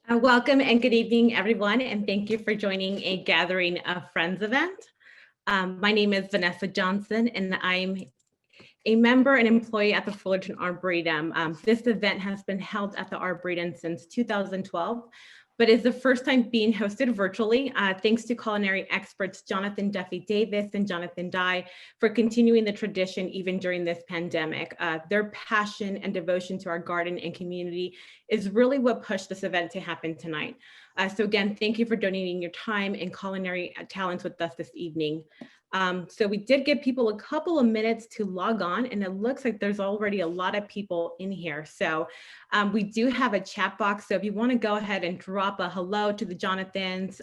Welcome and good evening, everyone, and thank you for joining a Gathering of Friends event. My name is Vanessa Johnson, and I'm a member and employee at the Fullerton Arboretum. This event has been held at the Arboretum since 2012, but is the first time being hosted virtually, thanks to culinary experts Joanthan Duffy Davis and Joanthan Dye for continuing the tradition even during this pandemic. Their passion and devotion to our garden and community is really what pushed this event to happen tonight. So again, thank you for donating your time and culinary talents with us this evening. So we did give people a couple of minutes to log on, and it looks like there's already a lot of people in here. So we do have a chat box. So if you want to go ahead and drop a hello to the Jonathans,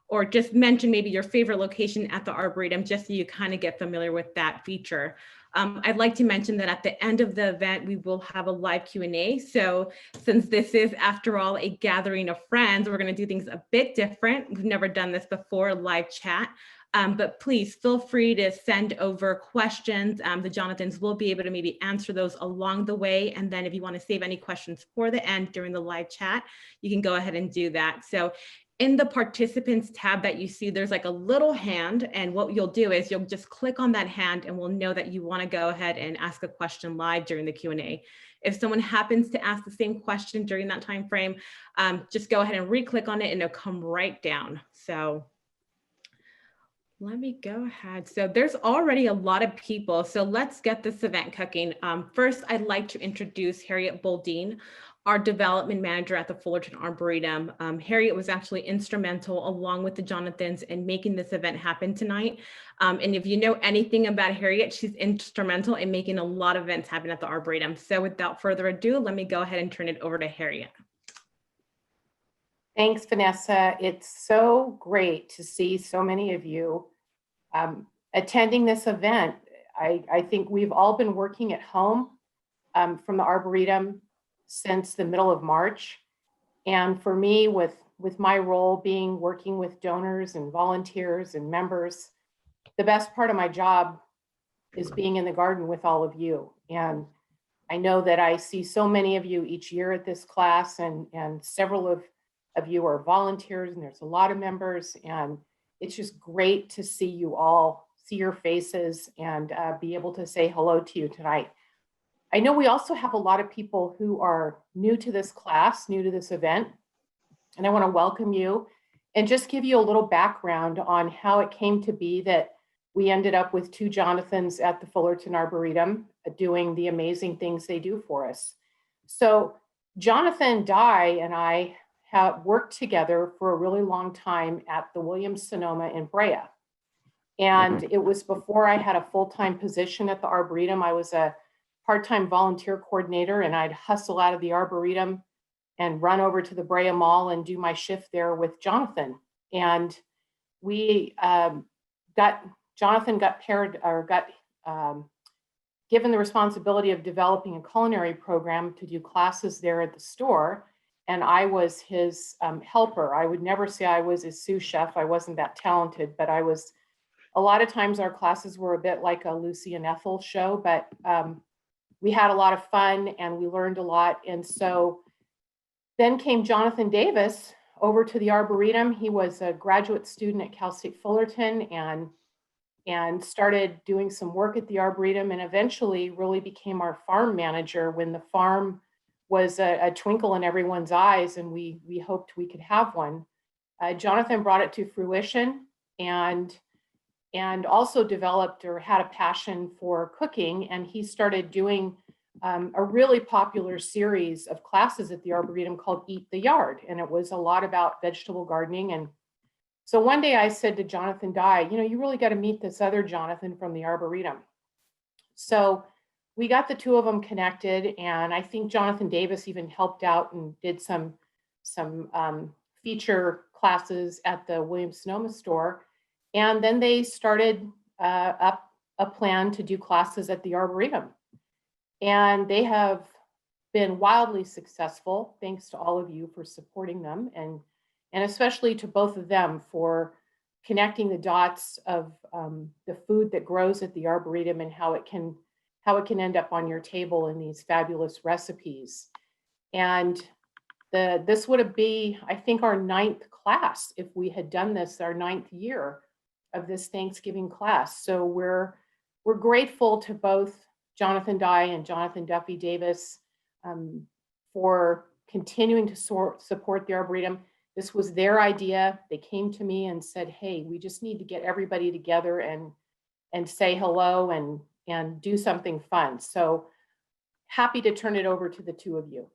or just mention maybe your favorite location at the Arboretum, just so you kind of get familiar with that feature. I'd like to mention that at the end of the event, we will have a live Q&A. So since this is, after all, a gathering of friends, we're going to do things a bit different. We've never done this before, live chat. But please feel free to send over questions. The Jonathans will be able to maybe answer those along the way. And then if you want to save any questions for the end during the live chat, you can go ahead and do that. So in the participants tab that you see, there's like a little hand. And what you'll do is you'll just click on that hand and we'll know that you want to go ahead and ask a question live during the Q&A. If someone happens to ask the same question during that time frame, just go ahead and re-click on it and it'll come right down. So let me go ahead. So there's already a lot of people. So let's get this event cooking. First, I'd like to introduce Harriet Bouldin, our development manager at the Fullerton Arboretum. Harriet was actually instrumental, along with the Jonathans, in making this event happen tonight. And if you know anything about Harriet, she's instrumental in making a lot of events happen at the Arboretum. So without further ado, let me go ahead and turn it over to Harriet. Thanks, Vanessa. It's so great to see so many of you attending this event. I think we've all been working at home from the Arboretum since the middle of March. And for me, with my role being working with donors and volunteers and members, the best part of my job is being in the garden with all of you. And I know that I see so many of you each year at this class, and several of you are volunteers, and there's a lot of members, and it's just great to see you all, see your faces, and be able to say hello to you tonight. I know we also have a lot of people who are new to this class, new to this event, and I want to welcome you and just give you a little background on how it came to be that we ended up with two Jonathans at the Fullerton Arboretum doing the amazing things they do for us. So Joanthan Dye and I have worked together for a really long time at the Williams-Sonoma in Brea. And it was before I had a full-time position at the Arboretum. I was a part-time volunteer coordinator, and I'd hustle out of the Arboretum and run over to the Brea Mall and do my shift there with Joanthan. And we Joanthan got paired, or got given the responsibility of developing a culinary program to do classes there at the store. And I was his helper. I would never say I was his sous chef. I wasn't that talented, but I was, a lot of times our classes were a bit like a Lucy and Ethel show, but we had a lot of fun and we learned a lot. And so then came Joanthan Davis over to the Arboretum. He was a graduate student at Cal State Fullerton and started doing some work at the Arboretum, and eventually really became our farm manager when the farm was a twinkle in everyone's eyes, and we hoped we could have one. Joanthan brought it to fruition and also developed, or had a passion for cooking, and he started doing a really popular series of classes at the Arboretum called Eat the Yard, and it was a lot about vegetable gardening. And so one day I said to Joanthan Dye, you really got to meet this other Joanthan from the Arboretum. So we got the two of them connected, and I think Joanthan Davis even helped out and did some feature classes at the Williams-Sonoma store. And then they started up a plan to do classes at the Arboretum. And they have been wildly successful, thanks to all of you for supporting them, and especially to both of them for connecting the dots of the food that grows at the Arboretum and how it can end up on your table in these fabulous recipes. And This would be, I think, our 9th class if we had done this, our 9th year of this Thanksgiving class. So we're grateful to both Joanthan Dye and Jonathan Duffy Davis for continuing to support the Arboretum. This was their idea. They came to me and said, hey, we just need to get everybody together and say hello and do something fun. So happy to turn it over to the two of you.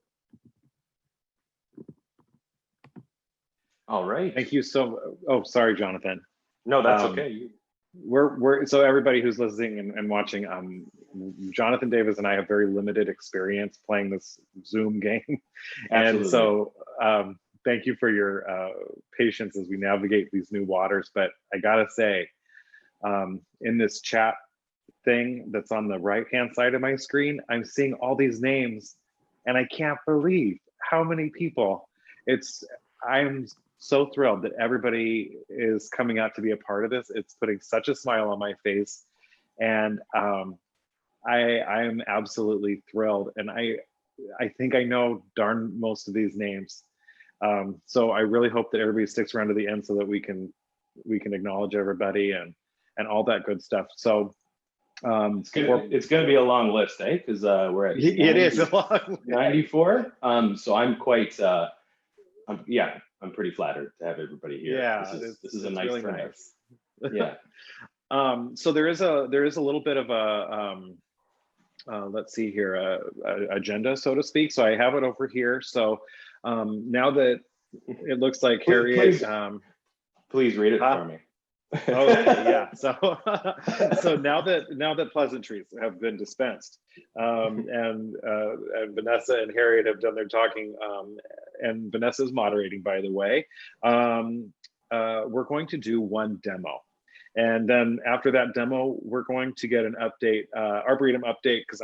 All right. Thank you so. Oh, sorry, Jonathan. No, that's okay. We're so everybody who's listening and watching. Jonathan Davis and I have very limited experience playing this Zoom game, and so thank you for your patience as we navigate these new waters. But I gotta say, in this chat thing that's on the right-hand side of my screen, I'm seeing all these names, and I can't believe how many people. I'm so thrilled that everybody is coming out to be a part of this. It's putting such a smile on my face, and I am absolutely thrilled. And I think I know darn most of these names. So I really hope that everybody sticks around to the end so that we can acknowledge everybody and all that good stuff. So it's gonna be a long list, eh? Because we're at it is a long 94. So I'm quite I'm pretty flattered to have everybody here. Yeah, this is a nice really turnout. nice. Yeah. So there is a little bit of a let's see here, a agenda, so to speak. So I have it over here. So now that it looks like Harriet, please read it for me. Okay, yeah. So now that pleasantries have been dispensed, and Vanessa and Harriet have done their talking, and Vanessa's moderating, by the way, we're going to do one demo. And then after that demo, we're going to get an update, Arboretum update, because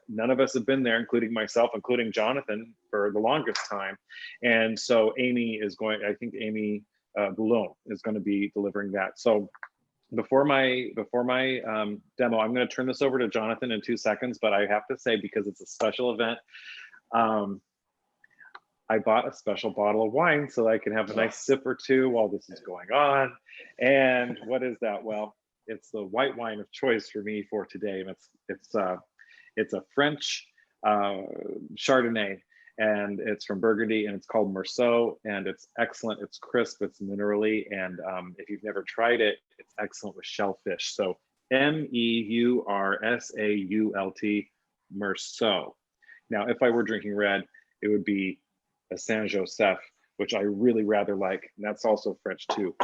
none of us have been there, including myself, including Jonathan, for the longest time. And so Amy Bouldin is going to be delivering that. So before my demo, I'm going to turn this over to Jonathan in 2 seconds, but I have to say, because it's a special event, I bought a special bottle of wine so I can have a nice sip or two while this is going on. And what is that? Well, it's the white wine of choice for me for today. And it's a French Chardonnay, and it's from Burgundy, and it's called Meursault, and it's excellent. It's crisp, it's minerally, and if you've never tried it, it's excellent with shellfish. So Meursault, Meursault. Now, if I were drinking red, it would be a Saint Joseph, which I really rather like, and that's also French too,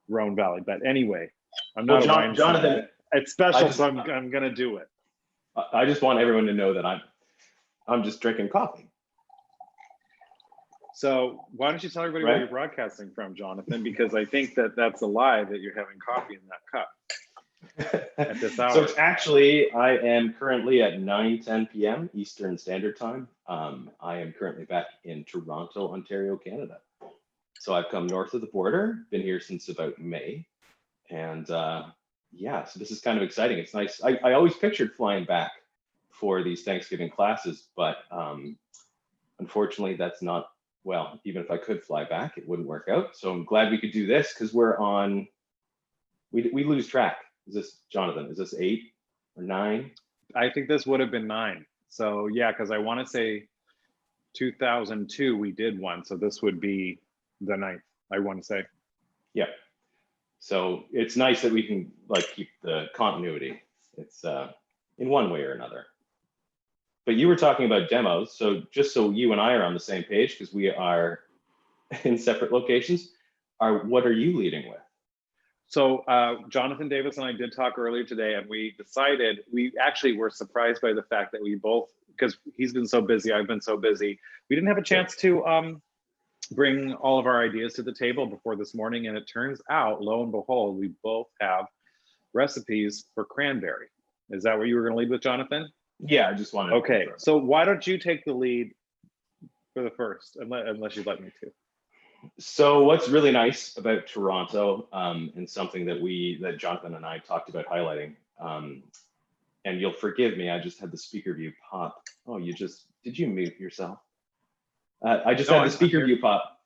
Rhone Valley. But anyway, I'm not a wine Jonathan. It's special, so I'm gonna do it. I just want everyone to know that I'm just drinking coffee. So why don't you tell everybody where you're broadcasting from, Jonathan? Because I think that's a lie that you're having coffee in that cup at this hour. So it's actually, I am currently at 9:10 p.m. Eastern Standard Time. I am currently back in Toronto, Ontario, Canada. So I've come north of the border, been here since about May. And yeah, so this is kind of exciting. It's nice. I always pictured flying back for these Thanksgiving classes, but unfortunately that's not, well, even if I could fly back, it wouldn't work out. So I'm glad we could do this, because we lose track. Is this, Jonathan, is this 8 or 9? I think this would have been 9. So yeah, because I want to say 2002 we did one, so this would be the 9th, I want to say. Yeah. So it's nice that we can keep the continuity. It's in one way or another. But you were talking about demos, so just so you and I are on the same page, because we are in separate locations, what are you leading with? So Jonathan Davis and I did talk earlier today, and we decided, we actually were surprised by the fact that we both, because he's been so busy, I've been so busy, we didn't have a chance to bring all of our ideas to the table before this morning. And it turns out, lo and behold, we both have recipes for cranberry. Is that what you were going to lead with, Jonathan? Yeah, I just wanted to confirm. So why don't you take the lead for the first, unless you'd like me to. So what's really nice about Toronto, and something that Jonathan and I talked about highlighting, and you'll forgive me, I just had the speaker view pop. Oh, did you mute yourself? I just No, had the I'm speaker here. view pop.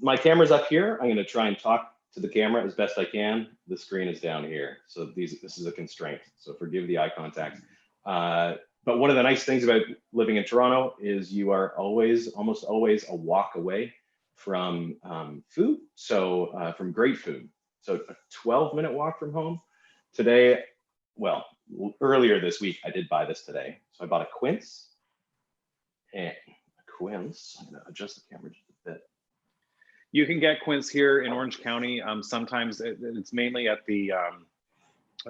My camera's up here. I'm going to try and talk to the camera as best I can. The screen is down here. So this is a constraint. So forgive the eye contact. But one of the nice things about living in Toronto is you are almost always a walk away from food. So from great food. So a 12-minute walk from home. Today, well, earlier this week, I did buy this today. So I bought a quince. And a quince, I'm going to adjust the camera just a bit. You can get quince here in Orange County. Sometimes it's mainly at the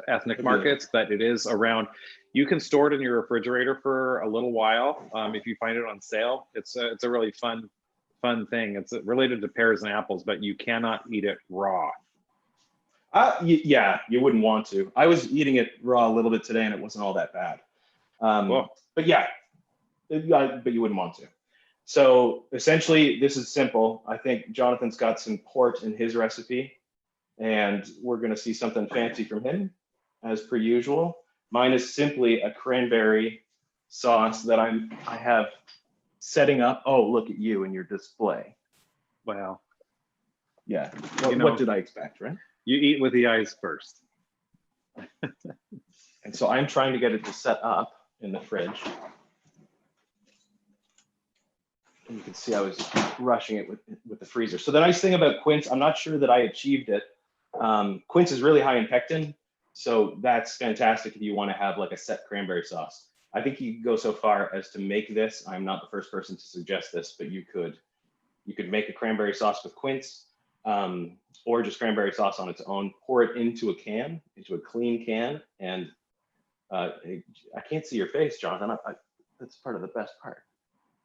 ethnic markets, but it is around. You can store it in your refrigerator for a little while if you find it on sale. It's a really fun thing. It's related to pears and apples, but you cannot eat it raw. Yeah, you wouldn't want to. I was eating it raw a little bit today, and it wasn't all that bad. But yeah, but you wouldn't want to. So essentially, this is simple. I think Jonathan's got some port in his recipe, and we're going to see something fancy from him, as per usual. Mine is simply a cranberry sauce that I have setting up. Oh, look at you and your display. Wow. Yeah. What did I expect, right? You eat with the eyes first. And so I'm trying to get it to set up in the fridge. And you can see I was rushing it with the freezer. So the nice thing about quince, I'm not sure that I achieved it. Quince is really high in pectin, so that's fantastic if you want to have like a set cranberry sauce. I think you could go so far as to make this. I'm not the first person to suggest this, but you could make a cranberry sauce with quince, or just cranberry sauce on its own. Pour it into a clean can, and I can't see your face, Jonathan. That's part of the best part.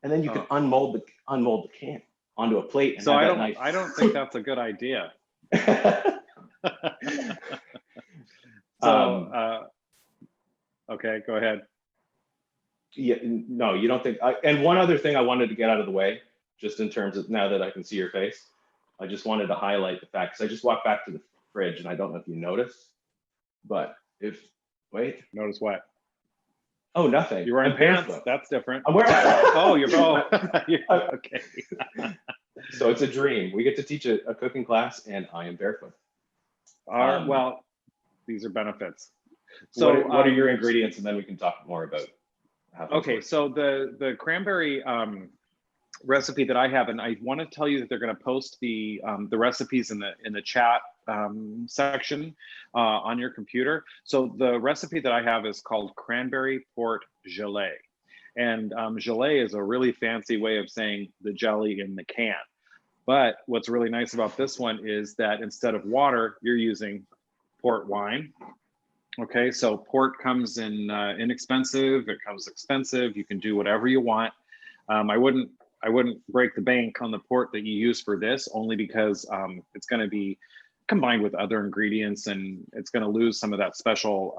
And then you can unmold the can onto a plate. And so have nice... I don't think that's a good idea. Okay, go ahead. Yeah, no, you don't think. And one other thing I wanted to get out of the way, just in terms of now that I can see your face, I just wanted to highlight the fact, because I just walked back to the fridge, and I don't know if you noticed, but wait. Notice what? Oh, nothing. You're wearing pants. Barefoot. That's different. I'm wearing. Okay. So it's a dream. We get to teach a cooking class, and I am barefoot. Well, these are benefits. So what are your ingredients, and then we can talk more about how. Okay, so the cranberry recipe that I have, and I want to tell you that they're going to post the recipes in the chat section on your computer. So the recipe that I have is called cranberry port gelée, and gelée is a really fancy way of saying the jelly in the can. But what's really nice about this one is that instead of water, you're using port wine. Okay, so port comes in inexpensive, it comes expensive. You can do whatever you want. I wouldn't break the bank on the port that you use for this, only because it's going to be combined with other ingredients, and it's going to lose some of that special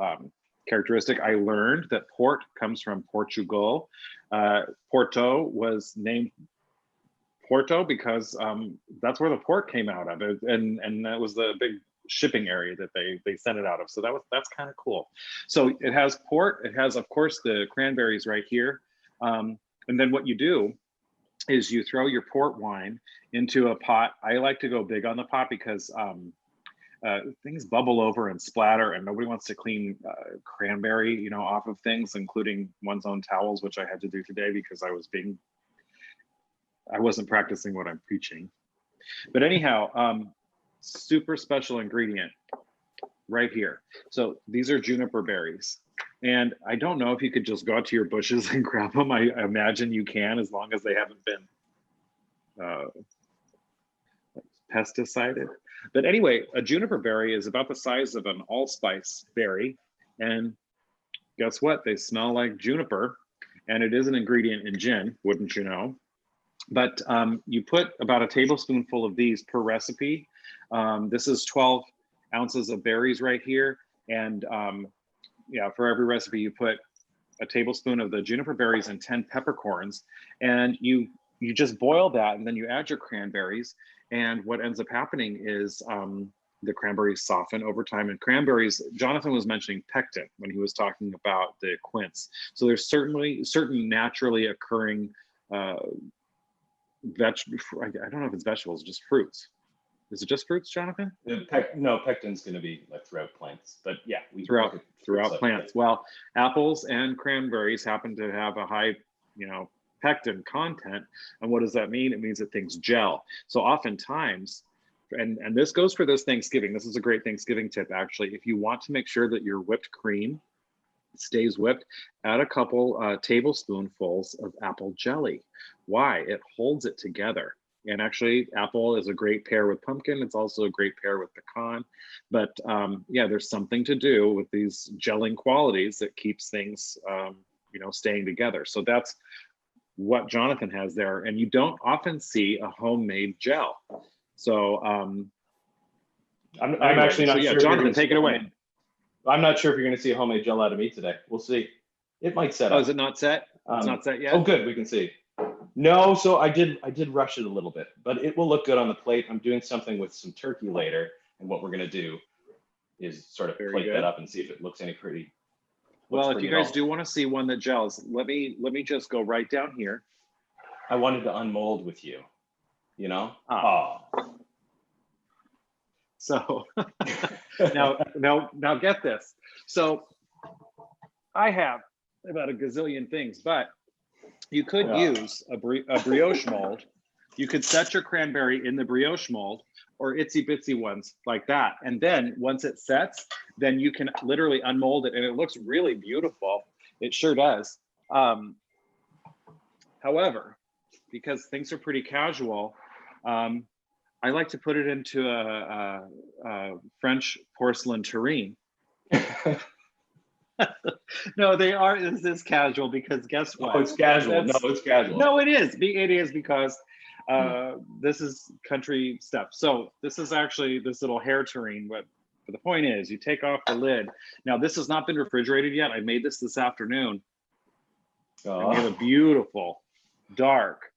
characteristic. I learned that port comes from Portugal. Porto was named Porto because that's where the port came out of, and that was the big shipping area that they sent it out of. So that's kind of cool. So it has port. It has, of course, the cranberries right here, and then what you do is you throw your port wine into a pot. I like to go big on the pot because things bubble over and splatter, and nobody wants to clean cranberry, off of things, including one's own towels, which I had to do today because I wasn't practicing what I'm preaching. But anyhow, super special ingredient right here. So these are juniper berries. And I don't know if you could just go out to your bushes and grab them. I imagine you can, as long as they haven't been pesticided. But anyway, a juniper berry is about the size of an allspice berry. And guess what? They smell like juniper. And it is an ingredient in gin, wouldn't you know? But you put about a tablespoonful of these per recipe. This is 12 ounces of berries right here. And yeah, for every recipe, you put a tablespoon of the juniper berries and 10 peppercorns, and you just boil that, and then you add your cranberries. And what ends up happening is the cranberries soften over time. And cranberries, Jonathan was mentioning pectin when he was talking about the quince. So there's certain naturally occurring I don't know if it's vegetables, just fruits. Is it just fruits, Jonathan? No, pectin's going to be like throughout plants, but yeah, we Throughout look at fruits like plants. Well, apples and cranberries happen to have a high, pectin content. And what does that mean? It means that things gel. So oftentimes, and this goes for this Thanksgiving. This is a great Thanksgiving tip, actually. If you want to make sure that your whipped cream stays whipped, add a couple tablespoonfuls of apple jelly. Why? It holds it together. And actually, apple is a great pair with pumpkin. It's also a great pair with pecan. But yeah, there's something to do with these gelling qualities that keeps things, staying together. So that's what Joanthan has there. And you don't often see a homemade gel. So I'm actually not sure. Joanthan, take it away. I'm not sure if you're going to see a homemade gel out of me today. We'll see. It might set up. Oh, is it not set? It's not set yet? Oh, good. We can see. No, so I did rush it a little bit, but it will look good on the plate. I'm doing something with some turkey later, and what we're going to do is sort of plate that up and see if it looks any pretty. Well, if you guys do want to see one that gels, let me just go right down here. I wanted to unmold with you, Oh. So now get this. So I have about a gazillion things, but you could use a brioche mold. You could set your cranberry in the brioche mold or itsy bitsy ones like that. And then once it sets, then you can literally unmold it and it looks really beautiful. It sure does. However, because things are pretty casual, I like to put it into a French porcelain tureen. No, they are. This is casual because guess what? Oh, it's casual. No, it's casual. No, it is. It is because this is country stuff. So this is actually this little hair tureen. But the point is, you take off the lid. Now this has not been refrigerated yet. I made this afternoon. And we have a beautiful, dark,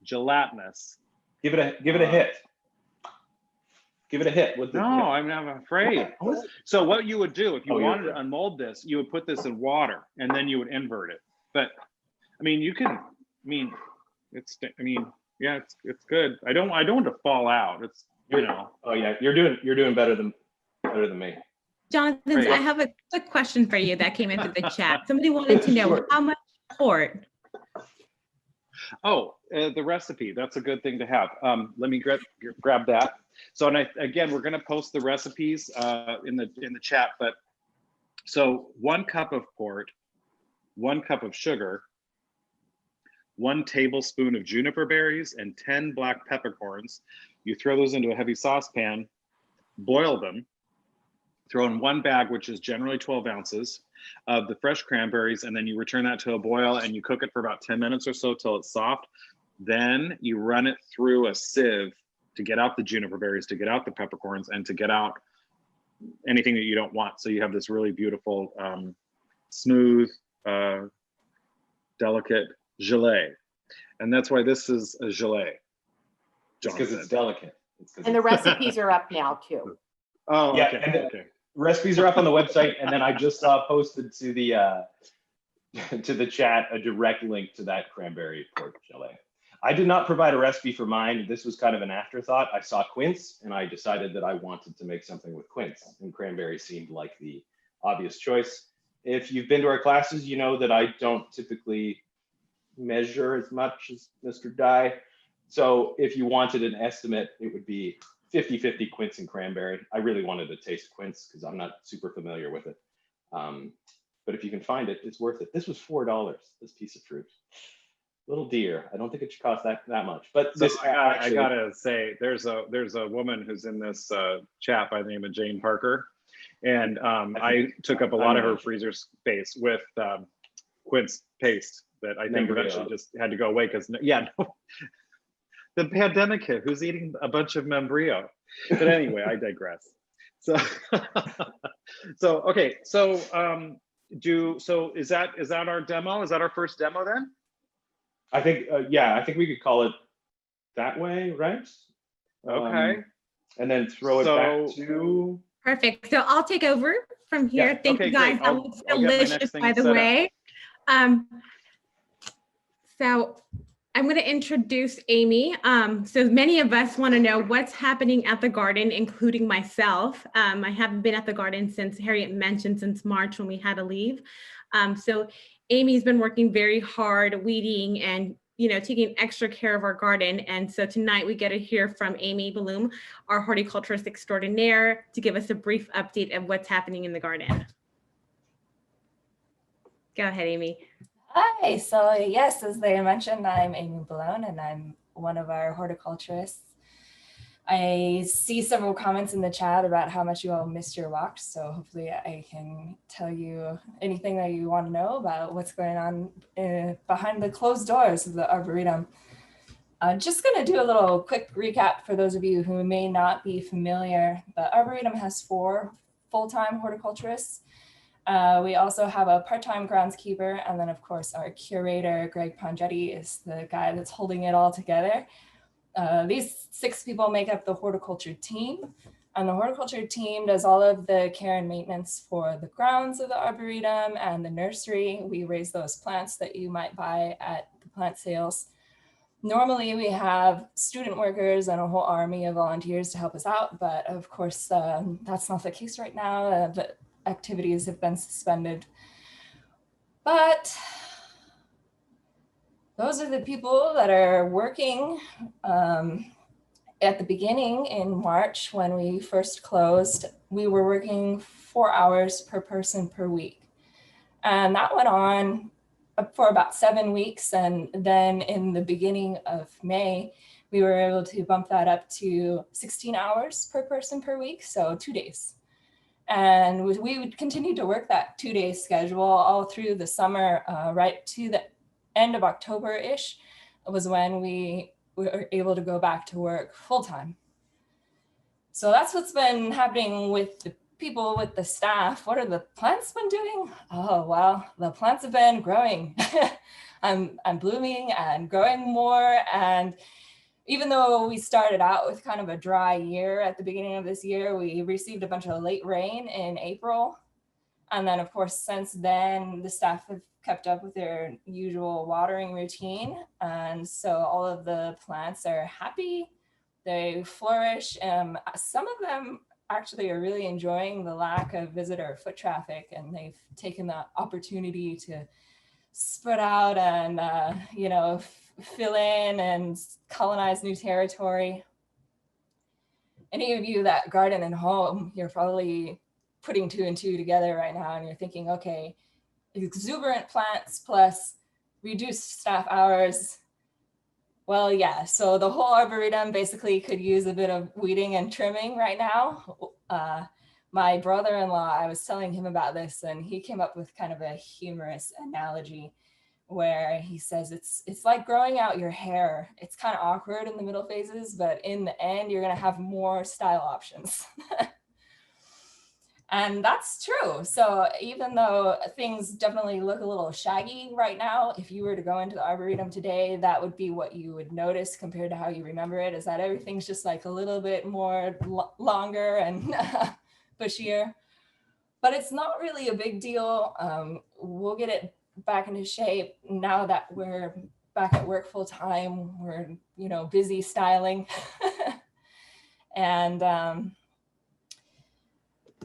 gelatinous. Give it a hit. Give it a hit. No, I'm afraid. So what you would do if you wanted to unmold this, you would put this in water and then you would invert it. But I mean, it's good. I don't want to fall out. It's Oh yeah, you're doing better than me. Jonathan, Right. I have a quick question for you that came into the chat. Somebody wanted to know Sure. how much port. Oh, the recipe. That's a good thing to have. Let me grab that. So, and again, we're going to post the recipes in the chat. But so 1 cup of port, 1 cup of sugar, 1 tablespoon of juniper berries, and 10 black peppercorns. You throw those into a heavy saucepan, boil them, throw in 1 bag, which is generally 12 ounces of the fresh cranberries, and then you return that to a boil and you cook it for about 10 minutes or so till it's soft. Then you run it through a sieve to get out the juniper berries, to get out the peppercorns, and to get out anything that you don't want. So you have this really beautiful, smooth, delicate gelée. And that's why this is a gelée. Because it's delicate. And the recipes are up now too. Oh, Yeah, okay. and Okay. Recipes are up on the website, and then I just saw posted to the chat a direct link to that cranberry port gelée. I did not provide a recipe for mine. This was kind of an afterthought. I saw quince, and I decided that I wanted to make something with quince, and cranberry seemed like the obvious choice. If you've been to our classes, you know that I don't typically measure as much as Mr. Dye. So if you wanted an estimate, it would be 50-50 quince and cranberry. I really wanted to taste quince because I'm not super familiar with it. But if you can find it, it's worth it. This was $4, this piece of fruit. Little dear. I don't think it should cost that much. But So this I gotta say, there's a woman who's in this chat by the name of Jane Parker, and I took up a lot of her freezer space with quince paste that I think eventually just had to go away because the pandemic hit. Who's eating a bunch of membrillo? But anyway, I digress. So okay. So is that our demo? Is that our first demo then? I think I think we could call it that way, right? Okay. And then throw it back to. Perfect. So I'll take over from here. Yeah, Thank you guys. great. That looks I'll get my next delicious, thing by the set up. way. So I'm going to introduce Amy. So many of us want to know what's happening at the garden, including myself. I haven't been at the garden since Harriet mentioned since March when we had to leave. So Amy's been working very hard, weeding and taking extra care of our garden. And so tonight we get to hear from Amy Bloom, our horticulturist extraordinaire, to give us a brief update of what's happening in the garden. Go ahead, Amy. Hi, so yes, as they mentioned, I'm Amy Bloom and I'm one of our horticulturists. I see several comments in the chat about how much you all missed your walks, so hopefully I can tell you anything that you want to know about what's going on behind the closed doors of the Arboretum. I'm just going to do a little quick recap for those of you who may not be familiar. The Arboretum has 4 full-time horticulturists. We also have a part-time groundskeeper, and then of course our curator, Greg Pongetti, is the guy that's holding it all together. These 6 people make up the horticulture team, and the horticulture team does all of the care and maintenance for the grounds of the Arboretum and the nursery. We raise those plants that you might buy at the plant sales. Normally we have student workers and a whole army of volunteers to help us out, but of course that's not the case right now. The activities have been suspended, but those are the people that are working. At the beginning in March, when we first closed, we were working 4 hours per person per week, and that went on for about 7 weeks. And then in the beginning of May, we were able to bump that up to 16 hours per person per week, so 2 days. And we would continue to work that 2-day schedule all through the summer, right to the end of October-ish was when we were able to go back to work full-time. So that's what's been happening with the people, with the staff. What are the plants been doing? Oh, well, the plants have been growing. I'm blooming and growing more. And even though we started out with kind of a dry year at the beginning of this year, we received a bunch of late rain in April. And then of course, since then, the staff have kept up with their usual watering routine. And so all of the plants are happy, they flourish. Some of them actually are really enjoying the lack of visitor foot traffic, and they've taken the opportunity to spread out and, fill in and colonize new territory. Any of you that garden at home, you're probably putting 2 and 2 together right now, and you're thinking, okay, exuberant plants plus reduced staff hours. Well, yeah, so the whole Arboretum basically could use a bit of weeding and trimming right now. My brother-in-law, I was telling him about this, and he came up with kind of a humorous analogy where he says it's like growing out your hair. It's kind of awkward in the middle phases, but in the end, you're going to have more style options. And that's true. So even though things definitely look a little shaggy right now, if you were to go into the Arboretum today, that would be what you would notice compared to how you remember it, is that everything's just like a little bit more longer and bushier. But it's not really a big deal. We'll get it back into shape now that we're back at work full time. We're, busy styling. And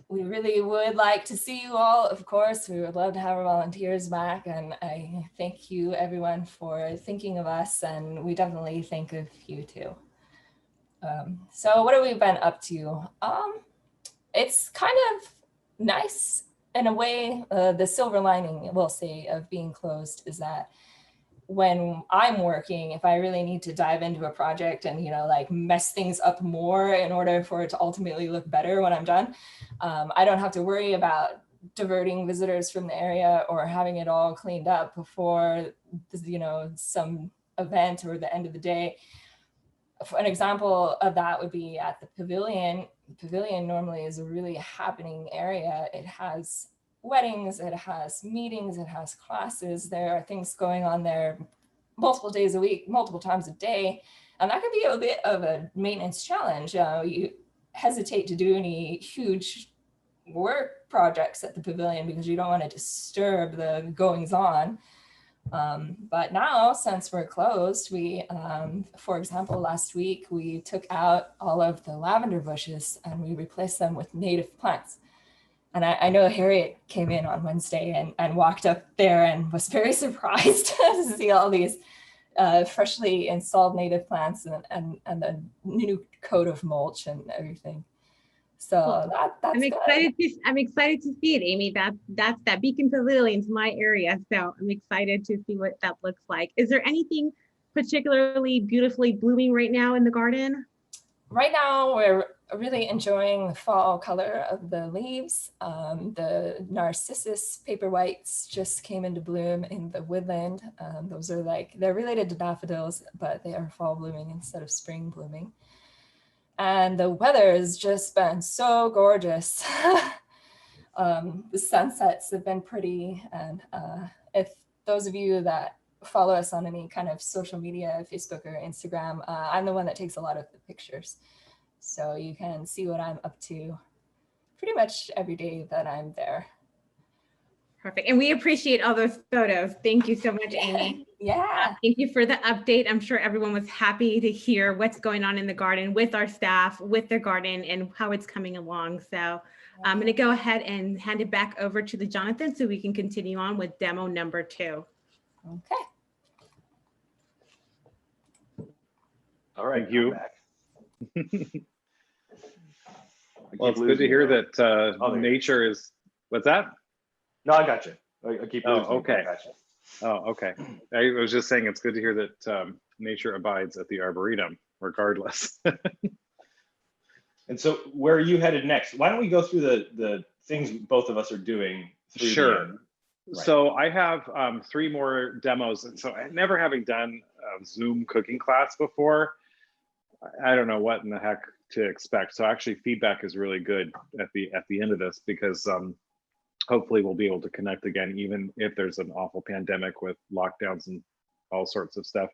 we really would like to see you all, of course. We would love to have our volunteers back, and I thank you everyone for thinking of us, and we definitely think of you too. So what have we been up to? It's kind of nice in a way. The silver lining, we'll say, of being closed is that when I'm working, if I really need to dive into a project and, mess things up more in order for it to ultimately look better when I'm done, I don't have to worry about diverting visitors from the area or having it all cleaned up before, some event or the end of the day. An example of that would be at the pavilion. The pavilion normally is a really happening area. It has weddings, it has meetings, it has classes. There are things going on there multiple days a week, multiple times a day. And that can be a bit of a maintenance challenge. You hesitate to do any huge work projects at the pavilion because you don't want to disturb the goings on. But now, since we're closed, we, for example, last week, we took out all of the lavender bushes and we replaced them with native plants. And I know Harriet came in on Wednesday and walked up there and was very surprised to see all these freshly installed native plants and the new coat of mulch and everything. So that's I'm good. I'm excited to see it, Amy. That's that Beacon Pavilion's my area, so I'm excited to see what that looks like. Is there anything particularly beautifully blooming right now in the garden? Right now, we're really enjoying the fall color of the leaves. The narcissus paper whites just came into bloom in the woodland. Those are they're related to daffodils, but they are fall blooming instead of spring blooming. And the weather has just been so gorgeous. The sunsets have been pretty. And if those of you that follow us on any kind of social media, Facebook or Instagram, I'm the one that takes a lot of the pictures. So you can see what I'm up to pretty much every day that I'm there. Perfect. And we appreciate all those photos. Thank you so much, Amy. Yeah. Thank you for the update. I'm sure everyone was happy to hear what's going on in the garden with our staff, with their garden, and how it's coming along. So I'm going to go ahead and hand it back over to the Joanthan so we can continue on with demo number 2. Okay. All right. Thank you. I'm back. Well, it's good to hear that nature is, what's that? No, I got you. I keep losing. Okay. I got you. Oh, okay. I was just saying it's good to hear that nature abides at the Arboretum, regardless. And so where are you headed next? Why don't we go through the things both of us are doing? Sure. Right. So I have 3 more demos. And so never having done a Zoom cooking class before, I don't know what in the heck to expect. So actually feedback is really good at the end of this, because hopefully we'll be able to connect again, even if there's an awful pandemic with lockdowns and all sorts of stuff.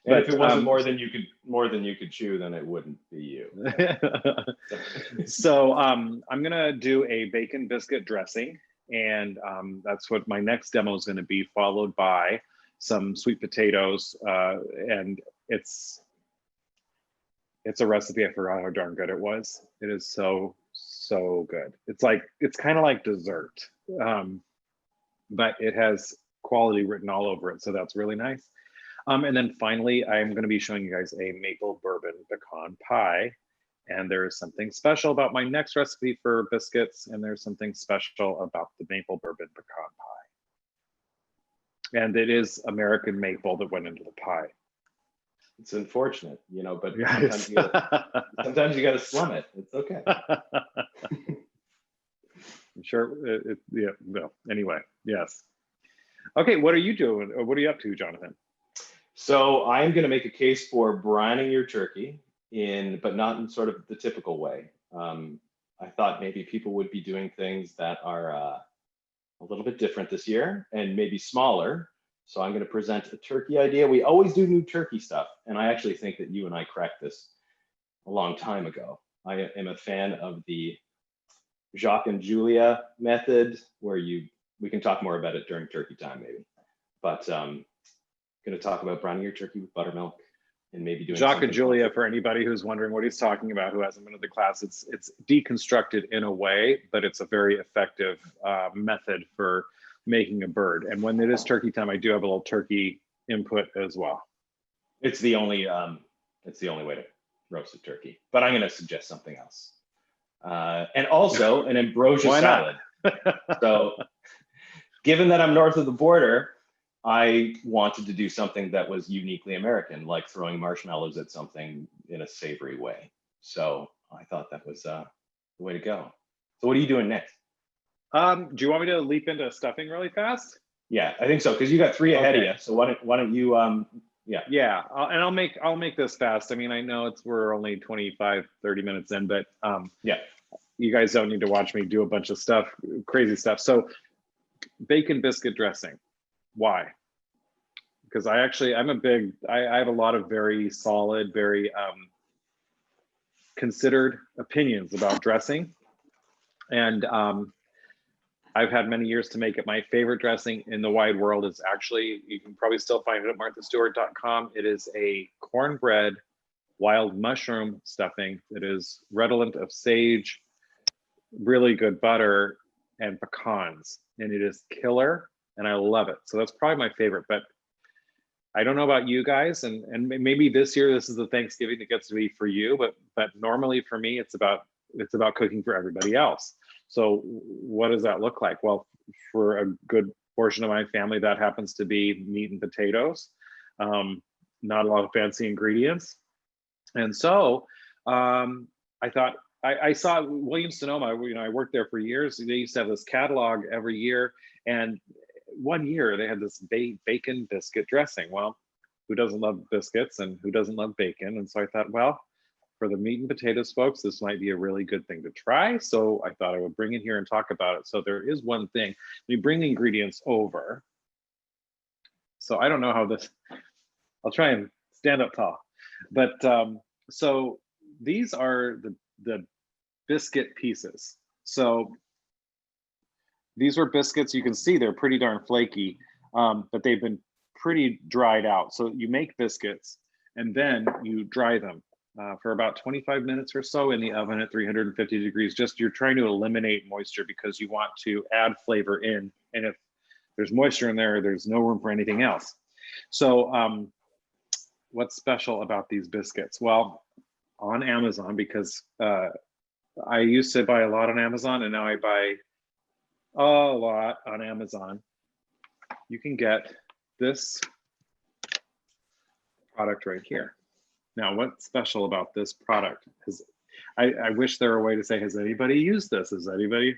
And if it wasn't more than you could chew, then it wouldn't be you. So I'm gonna do a bacon biscuit dressing, and that's what my next demo is going to be, followed by some sweet potatoes, and it's a recipe. I forgot how darn good it was. It is so good. It's kind of like dessert, but it has quality written all over it, so that's really nice. And then finally, I'm going to be showing you guys a maple bourbon pecan pie. And there is something special about my next recipe for biscuits, and there's something special about the maple bourbon pecan pie. And it is American maple that went into the pie. It's unfortunate, but Yes. sometimes you got to slum it. It's okay. I'm sure. Yeah. Well. Anyway. Yes. Okay. What are you doing? What are you up to, Joanthan? So I'm going to make a case for brining your turkey, but not in sort of the typical way. I thought maybe people would be doing things that are a little bit different this year and maybe smaller. So I'm going to present a turkey idea. We always do new turkey stuff, and I actually think that you and I cracked this a long time ago. I am a fan of the Jacques and Julia method, where we can talk more about it during turkey time maybe. But going to talk about browning your turkey with buttermilk and maybe doing Jacques and Julia, for anybody who's wondering what he's talking about, who hasn't been to the class, it's deconstructed in a way, but it's a very effective method for making a bird. And when it is turkey time, I do have a little turkey input as well. It's the only way to roast a turkey, but I'm going to suggest something else. And also an ambrosia salad. So given that I'm north of the border, I wanted to do something that was uniquely American, like throwing marshmallows at something in a savory way. So I thought that was the way to go. So what are you doing next? Do you want me to leap into stuffing really fast? Yeah, I think so, because you got 3 ahead of you. So why don't you Yeah, I'll make this fast. I mean, I know we're only 25, 30 minutes in, but yeah, you guys don't need to watch me do a bunch of stuff, crazy stuff. So bacon biscuit dressing. Why? Because I have a lot of very solid, very considered opinions about dressing. And I've had many years to make it. My favorite dressing in the wide world is actually, you can probably still find it at marthastewart.com. It is a cornbread wild mushroom stuffing. It is redolent of sage, really good butter, and pecans. And it is killer, and I love it. So that's probably my favorite, but I don't know about you guys, and maybe this year this is the Thanksgiving that gets to be for you, but normally for me it's about cooking for everybody else. So what does that look like? Well, for a good portion of my family, that happens to be meat and potatoes, not a lot of fancy ingredients. And so I thought, I saw Williams-Sonoma, I worked there for years. They used to have this catalog every year, and one year they had this bacon biscuit dressing. Well, who doesn't love biscuits and who doesn't love bacon? And so I thought, well, for the meat and potatoes folks, this might be a really good thing to try. So I thought I would bring it here and talk about it. So there is one thing, we bring the ingredients over. So I don't know how this, I'll try and stand up tall. But so these are the biscuit pieces. So these were biscuits. You can see they're pretty darn flaky, but they've been pretty dried out. So you make biscuits and then you dry them for about 25 minutes or so in the oven at 350 degrees. Just you're trying to eliminate moisture because you want to add flavor in. And if there's moisture in there, there's no room for anything else. So what's special about these biscuits? Well, on Amazon, because I used to buy a lot on Amazon and now I buy a lot on Amazon. You can get this product right here. Now, what's special about this product is I wish there were a way to say, has anybody used this? Has anybody,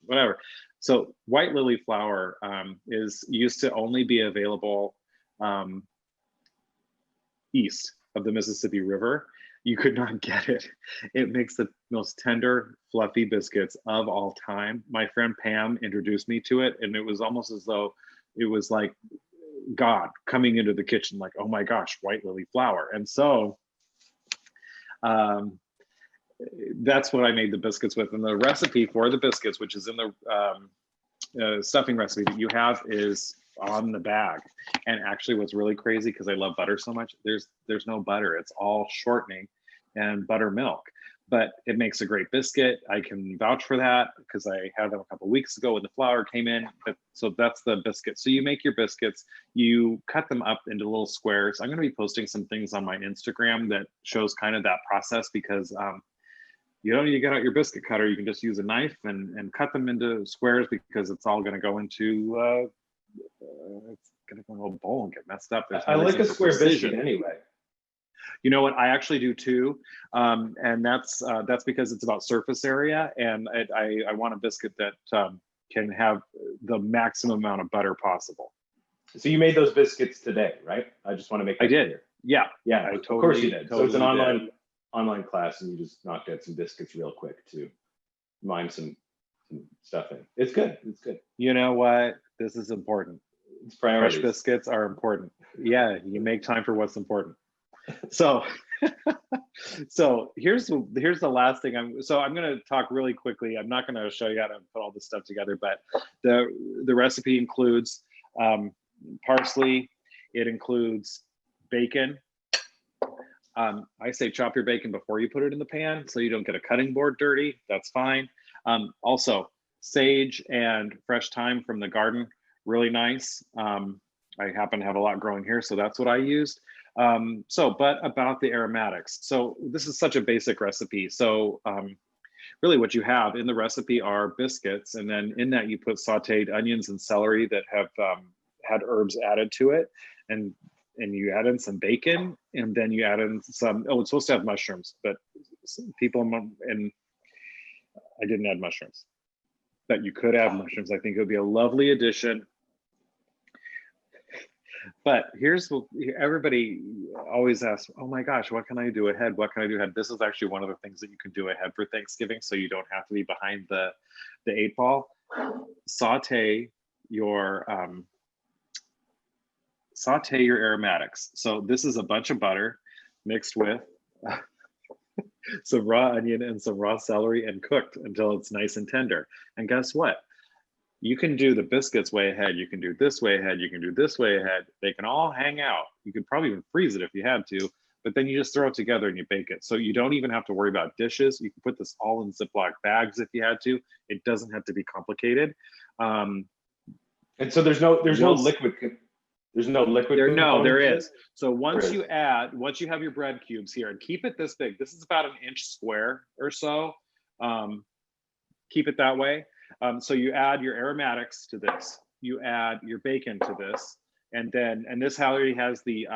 whatever. So white lily flour is used to only be available east of the Mississippi River. You could not get it. It makes the most tender, fluffy biscuits of all time. My friend Pam introduced me to it, and it was almost as though it was like God coming into the kitchen, like, oh my gosh, white lily flour. And so that's what I made the biscuits with. And the recipe for the biscuits, which is in the stuffing recipe that you have, is on the bag. And actually what's really crazy, because I love butter so much, there's no butter. It's all shortening and buttermilk, but it makes a great biscuit. I can vouch for that because I had them a couple of weeks ago when the flour came in. But so that's the biscuit. So you make your biscuits, you cut them up into little squares. I'm going to be posting some things on my Instagram that shows kind of that process, because you don't need to get out your biscuit cutter. You can just use a knife and cut them into squares, because it's all going to go into it's gonna go in a little bowl and get messed up. I like a square biscuit anyway. You know what? I actually do too, and that's because it's about surface area, and I want a biscuit that can have the maximum amount of butter possible. So you made those biscuits today, right? I just want to make that I did. clear. Yeah, yeah. I Of course you did. So it's an did. online class, and you just knocked out some biscuits real quick to mime some stuffing. It's good. It's good. You know what? This is important. It's priorities. Fresh biscuits are important. Yeah, you make time for what's important. So, so here's the last thing. I'm going to talk really quickly. I'm not going to show you how to put all this stuff together, but the recipe includes parsley. It includes bacon. I say chop your bacon before you put it in the pan so you don't get a cutting board dirty. That's fine. Also, sage and fresh thyme from the garden, really nice. I happen to have a lot growing here, so that's what I used. But about the aromatics. So this is such a basic recipe. So really what you have in the recipe are biscuits, and then in that you put sauteed onions and celery that have had herbs added to it, and you add in some bacon, and then you add in some, it's supposed to have mushrooms, but people, and I didn't add mushrooms, but you could add mushrooms. I think it would be a lovely addition. But here's what everybody always asks, oh my gosh, what can I do ahead? What can I do ahead? This is actually one of the things that you can do ahead for Thanksgiving, so you don't have to be behind the 8 ball. Saute your aromatics. So this is a bunch of butter mixed with some raw onion and some raw celery and cooked until it's nice and tender. And guess what? You can do the biscuits way ahead. You can do this way ahead. You can do this way ahead. They can all hang out. You could probably even freeze it if you had to, but then you just throw it together and you bake it. So you don't even have to worry about dishes. You can put this all in Ziploc bags if you had to. It doesn't have to be complicated. And so there's no liquid. There's no liquid. There is. So once you have your bread cubes here, and keep it this big. This is about an inch square or so. Keep it that way. So you add your aromatics to this. You add your bacon to this, and this already has the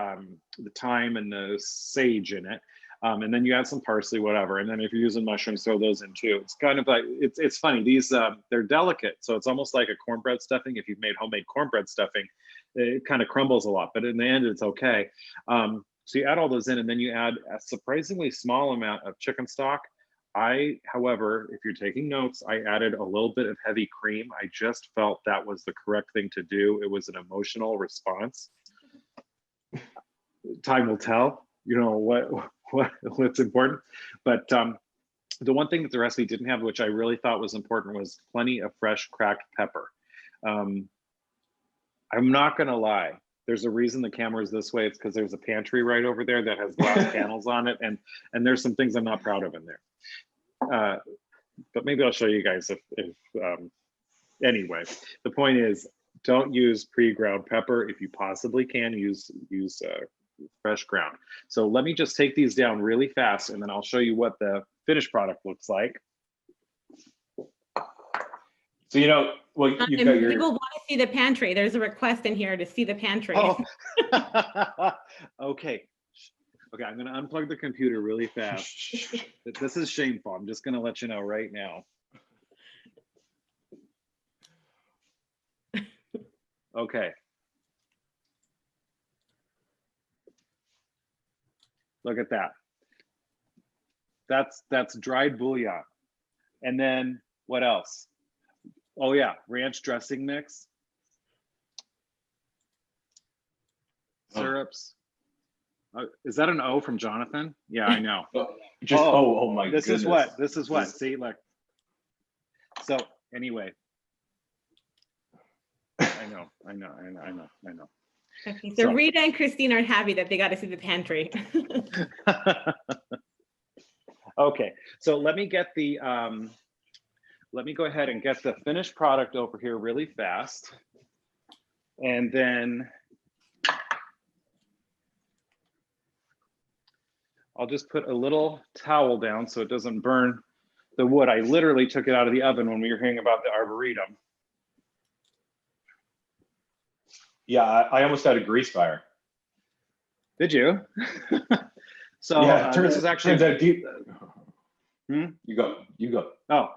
thyme and the sage in it. And then you add some parsley, whatever. And then if you're using mushrooms, throw those in too. It's kind of like, it's funny. These, they're delicate. So it's almost like a cornbread stuffing. If you've made homemade cornbread stuffing, it kind of crumbles a lot, but in the end, it's okay. So you add all those in, and then you add a surprisingly small amount of chicken stock. However, if you're taking notes, I added a little bit of heavy cream. I just felt that was the correct thing to do. It was an emotional response. Time will tell, you know, what's important. But the one thing that the recipe didn't have, which I really thought was important, was plenty of fresh cracked pepper. I'm not gonna lie. There's a reason the camera is this way. It's because there's a pantry right over there that has glass panels on it, and there's some things I'm not proud of in there. But maybe I'll show you guys if anyway. The point is, don't use pre-ground pepper. If you possibly can, use fresh ground. So let me just take these down really fast, and then I'll show you what the finished product looks like. So, you know, well, you've got your... People want to see the pantry. There's a request in here to see the pantry. Oh. Okay, I'm gonna unplug the computer really fast. This is shameful. I'm just gonna let you know right now. Okay. Look at that. That's dried bouillon. And then what else? Oh yeah, ranch dressing mix. Syrups. Is that an O from Joanthan? Yeah, I know. Oh my goodness. This is what, see, look. So anyway. I know. Okay, so Rita and Christine are happy that they got to see the pantry. Okay, so let me get the let me go ahead and get the finished product over here really fast, and then I'll just put a little towel down so it doesn't burn the wood. I literally took it out of the oven when we were hearing about the Arboretum. Yeah, I almost had a grease fire. Did you? So yeah, this is actually turns out deep. You go. Oh,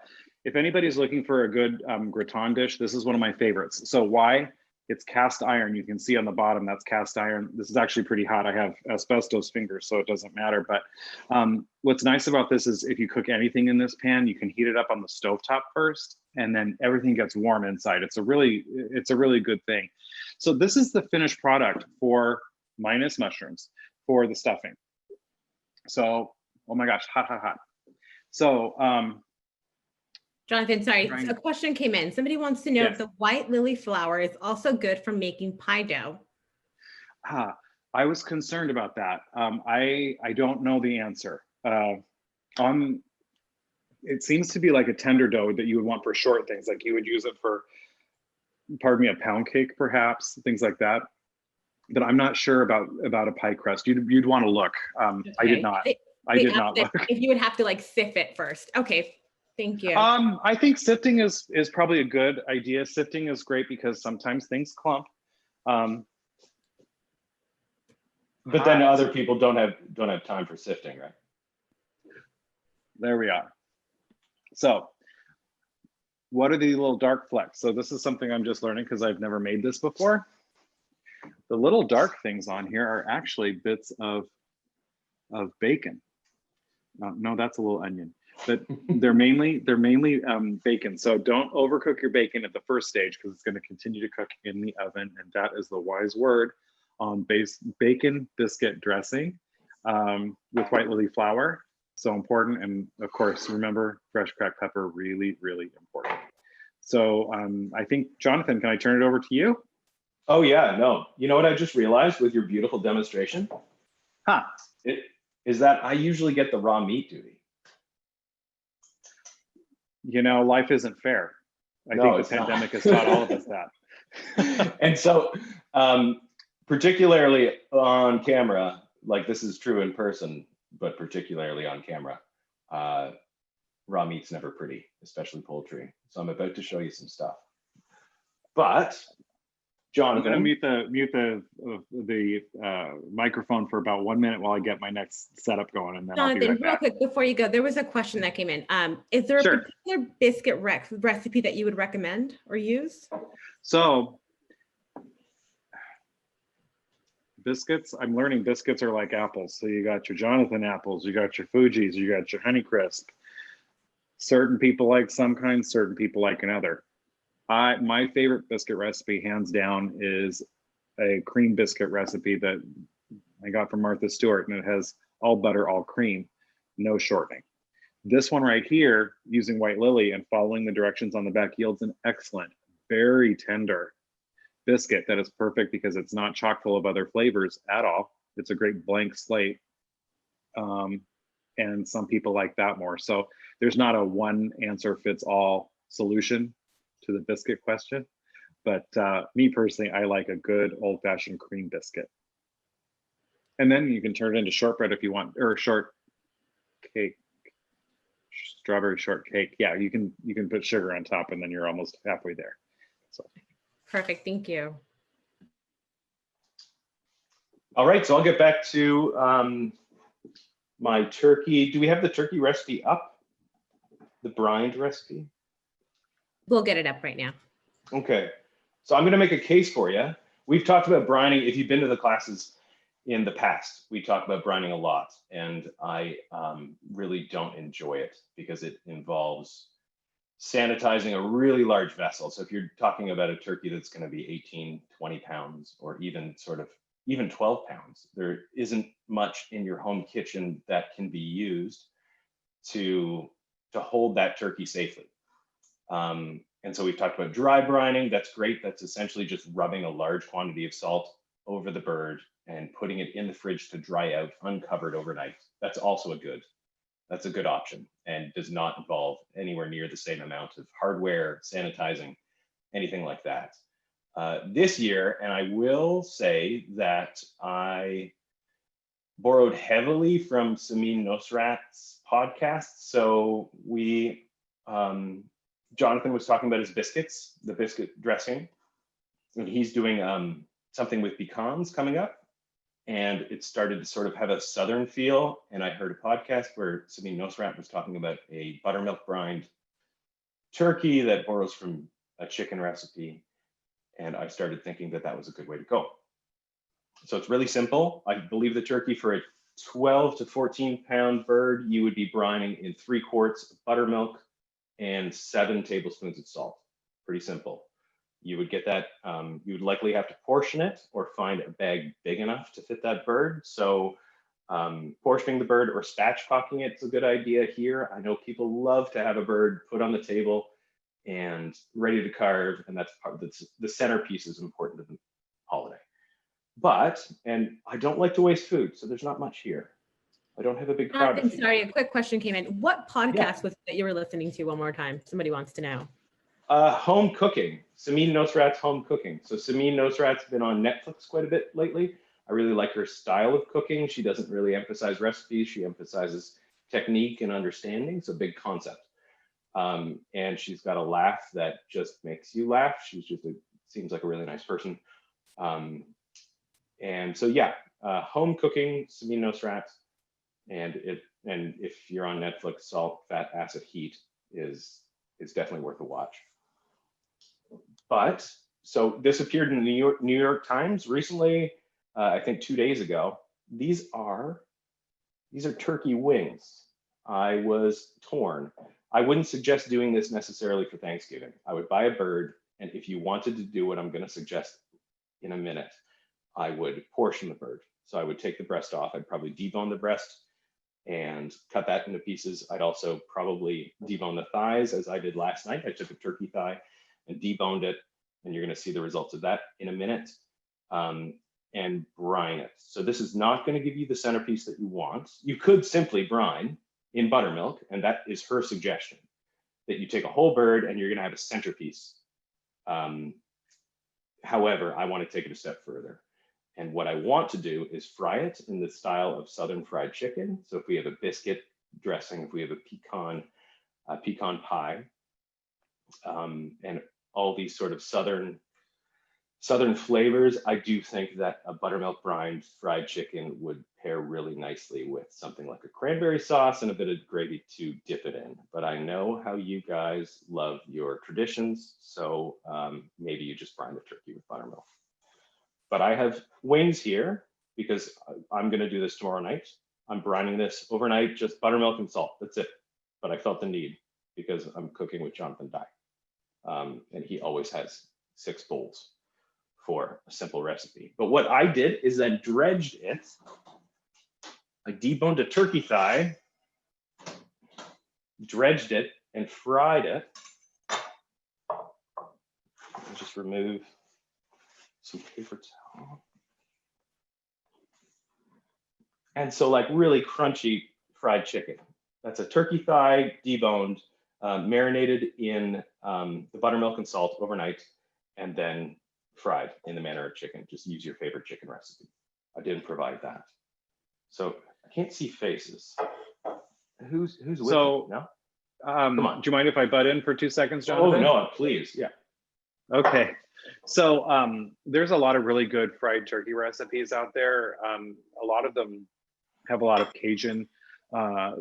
if anybody's looking for a good gratin dish, this is one of my favorites. So why? It's cast iron. You can see on the bottom, that's cast iron. This is actually pretty hot. I have asbestos fingers, so it doesn't matter. But what's nice about this is if you cook anything in this pan, you can heat it up on the stovetop first, and then everything gets warm inside. It's a really good thing. So this is the finished product for minus mushrooms for the stuffing. So, oh my gosh, hot. So, Joanthan, sorry, a question came in. Somebody wants to know if the white lily flour is also good for making pie dough. I was concerned about that. I don't know the answer. It seems to be like a tender dough that you would want for short things, like you would use it for, pardon me, a pound cake, perhaps, things like that. But I'm not sure about a pie crust. You'd want to look. Okay. I did not. I did not look. If you would have to like sift it first. Okay. Thank you. I think sifting is probably a good idea. Sifting is great because sometimes things clump. But then other people don't have time for sifting, right? There we are. So what are the little dark flecks? So this is something I'm just learning because I've never made this before. The little dark things on here are actually bits of bacon. No, that's a little onion. But they're mainly bacon. So don't overcook your bacon at the first stage because it's going to continue to cook in the oven. And that is the wise word on bacon biscuit dressing with white lily flour. So important. And of course, remember, fresh cracked pepper, really, really important. So I think, Joanthan, can I turn it over to you? Oh yeah, no. You know what I just realized with your beautiful demonstration? Huh. It is that I usually get the raw meat duty. You know, life isn't fair. I No, think it's the not. pandemic has taught all of us that. And so, particularly on camera, like this is true in person, but particularly on camera, raw meat's never pretty, especially poultry. So I'm about to show you some stuff. But I'm going to Joanthan, mute the microphone for about 1 minute while I get my next setup going, and then I'll be Jonathan, right real back. quick, before you go, there was a question that came in. Is there a Sure. particular biscuit recipe that you would recommend or use? So biscuits, I'm learning biscuits are like apples. So you got your Joanthan apples, you got your Fuji's, you got your Honeycrisp. Certain people like some kinds, certain people like another. My favorite biscuit recipe, hands down, is a cream biscuit recipe that I got from Martha Stewart, and it has all butter, all cream, no shortening. This one right here, using White Lily and following the directions on the back, yields an excellent, very tender biscuit that is perfect because it's not chock full of other flavors at all. It's a great blank slate. And some people like that more. So there's not a one answer fits all solution to the biscuit question. But me personally, I like a good old fashioned cream biscuit. And then you can turn it into shortbread if you want, or short cake, strawberry shortcake. Yeah, you can put sugar on top and then you're almost halfway there. So. Perfect, thank you. all right, so I'll get back to my turkey. Do we have the turkey recipe up? The brined recipe? We'll get it up right now. Okay, so I'm gonna make a case for you. We've talked about brining. If you've been to the classes in the past, we talk about brining a lot, and I really don't enjoy it because it involves sanitizing a really large vessel. So if you're talking about a turkey that's gonna be 18, 20 pounds, or even 12 pounds, there isn't much in your home kitchen that can be used to hold that turkey safely. And so we've talked about dry brining. That's great. That's essentially just rubbing a large quantity of salt over the bird and putting it in the fridge to dry out uncovered overnight. That's also a good option and does not involve anywhere near the same amount of hardware, sanitizing, anything like that. This year, and I will say that I borrowed heavily from Samin Nosrat's podcast. So Joanthan was talking about his biscuits, the biscuit dressing, and he's doing something with pecans coming up. And it started to sort of have a Southern feel. And I heard a podcast where Samin Nosrat was talking about a buttermilk brined turkey that borrows from a chicken recipe. And I started thinking that that was a good way to go. So it's really simple. I believe the turkey for a 12 to 14 pound bird, you would be brining in 3 quarts of buttermilk and 7 tablespoons of salt. Pretty simple. You would get that, you would likely have to portion it or find a bag big enough to fit that bird. So portioning the bird or spatchcocking it is a good idea here. I know people love to have a bird put on the table and ready to carve, and that's part of the centerpiece is important to the holiday. And I don't like to waste food, so there's not much here. I don't have a big crowd. I'm sorry, a quick question came in. What podcast was it that you were listening to one more time? Somebody wants to know. Home cooking, Samin Nosrat's home cooking. So Samin Nosrat's been on Netflix quite a bit lately. I really like her style of cooking. She doesn't really emphasize recipes. She emphasizes technique and understanding. It's a big concept. And she's got a laugh that just makes you laugh. Seems like a really nice person. And so yeah, home cooking, Samin Nosrat, and if you're on Netflix, Salt, Fat, Acid, Heat is definitely worth a watch. But so this appeared in the New York Times recently, I think 2 days ago. These are turkey wings. I was torn. I wouldn't suggest doing this necessarily for Thanksgiving. I would buy a bird, and if you wanted to do what I'm going to suggest in a minute, I would portion the bird. So I would take the breast off. I'd probably debone the breast and cut that into pieces. I'd also probably debone the thighs, as I did last night. I took a turkey thigh and deboned it. And you're going to see the results of that in a minute. And brine it. So this is not going to give you the centerpiece that you want. You could simply brine in buttermilk, and that is her suggestion, that you take a whole bird and you're going to have a centerpiece. However, I want to take it a step further. And what I want to do is fry it in the style of Southern fried chicken. So if we have a biscuit dressing, if we have a pecan pie, and all these sort of Southern flavors, I do think that a buttermilk brine fried chicken would pair really nicely with something like a cranberry sauce and a bit of gravy to dip it in. But I know how you guys love your traditions, so maybe you just brine the turkey with buttermilk. But I have wings here because I'm going to do this tomorrow night. I'm brining this overnight, just buttermilk and salt. That's it. But I felt the need because I'm cooking with Joanthan Dye, and he always has 6 bowls for a simple recipe. But what I did is I dredged it. I deboned a turkey thigh, dredged it, and fried it. I'll just remove some paper towel. And so like really crunchy fried chicken. That's a turkey thigh, deboned, marinated in the buttermilk and salt overnight, and then fried in the manner of chicken. Just use your favorite chicken recipe. I didn't provide that. So I can't see faces. Who's with me? No? Come on. Do you mind if I butt in for 2 seconds, Jonathan? Oh, no, please. Yeah. Okay. So there's a lot of really good fried turkey recipes out there. A lot of them have a lot of Cajun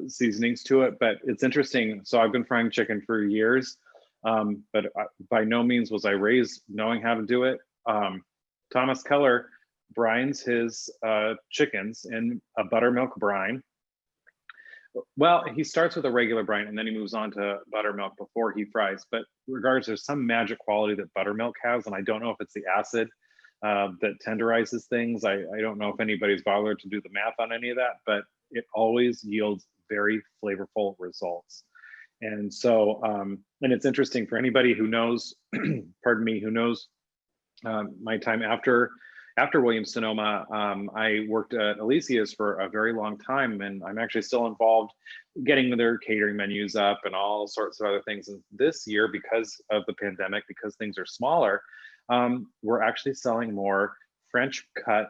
seasonings to it, but it's interesting. So I've been frying chicken for years, but by no means was I raised knowing how to do it. Thomas Keller brines his chickens in a buttermilk brine. Well, he starts with a regular brine and then he moves on to buttermilk before he fries. But regardless, there's some magic quality that buttermilk has, and I don't know if it's the acid that tenderizes things. I don't know if anybody's bothered to do the math on any of that, but it always yields very flavorful results. And so, and it's interesting for anybody who knows, pardon me, who knows my time after Williams-Sonoma. I worked at Alicia's for a very long time, and I'm actually still involved getting their catering menus up and all sorts of other things. And this year, because of the pandemic, because things are smaller, we're actually selling more French cut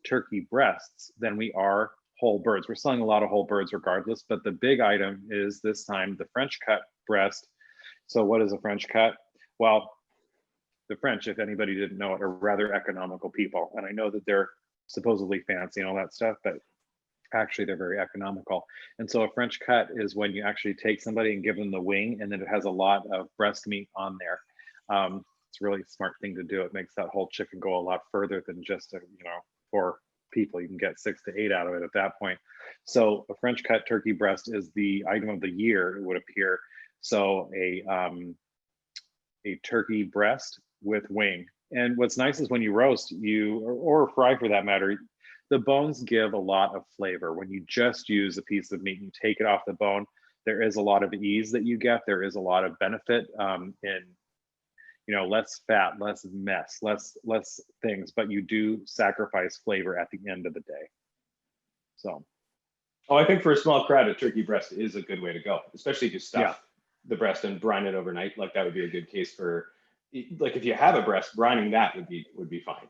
turkey breasts than we are whole birds. We're selling a lot of whole birds regardless, but the big item is this time the French cut breast. So what is a French cut? Well, the French, if anybody didn't know it, are rather economical people. And I know that they're supposedly fancy and all that stuff, but actually they're very economical. And so a French cut is when you actually take somebody and give them the wing, and then it has a lot of breast meat on there. It's a really smart thing to do. It makes that whole chicken go a lot further than just, 4 people. You can get 6 to 8 out of it at that point. So a French cut turkey breast is the item of the year, it would appear. So a turkey breast with wing. And what's nice is when you roast, or fry for that matter, the bones give a lot of flavor. When you just use a piece of meat and you take it off the bone, there is a lot of ease that you get. There is a lot of benefit in, less fat, less mess, less things, but you do sacrifice flavor at the end of the day. So. Oh, I think for a small crowd, a turkey breast is a good way to go, especially if you stuff the breast and brine it overnight. Like that would be a good case for, like if you have a breast, brining that would be fine.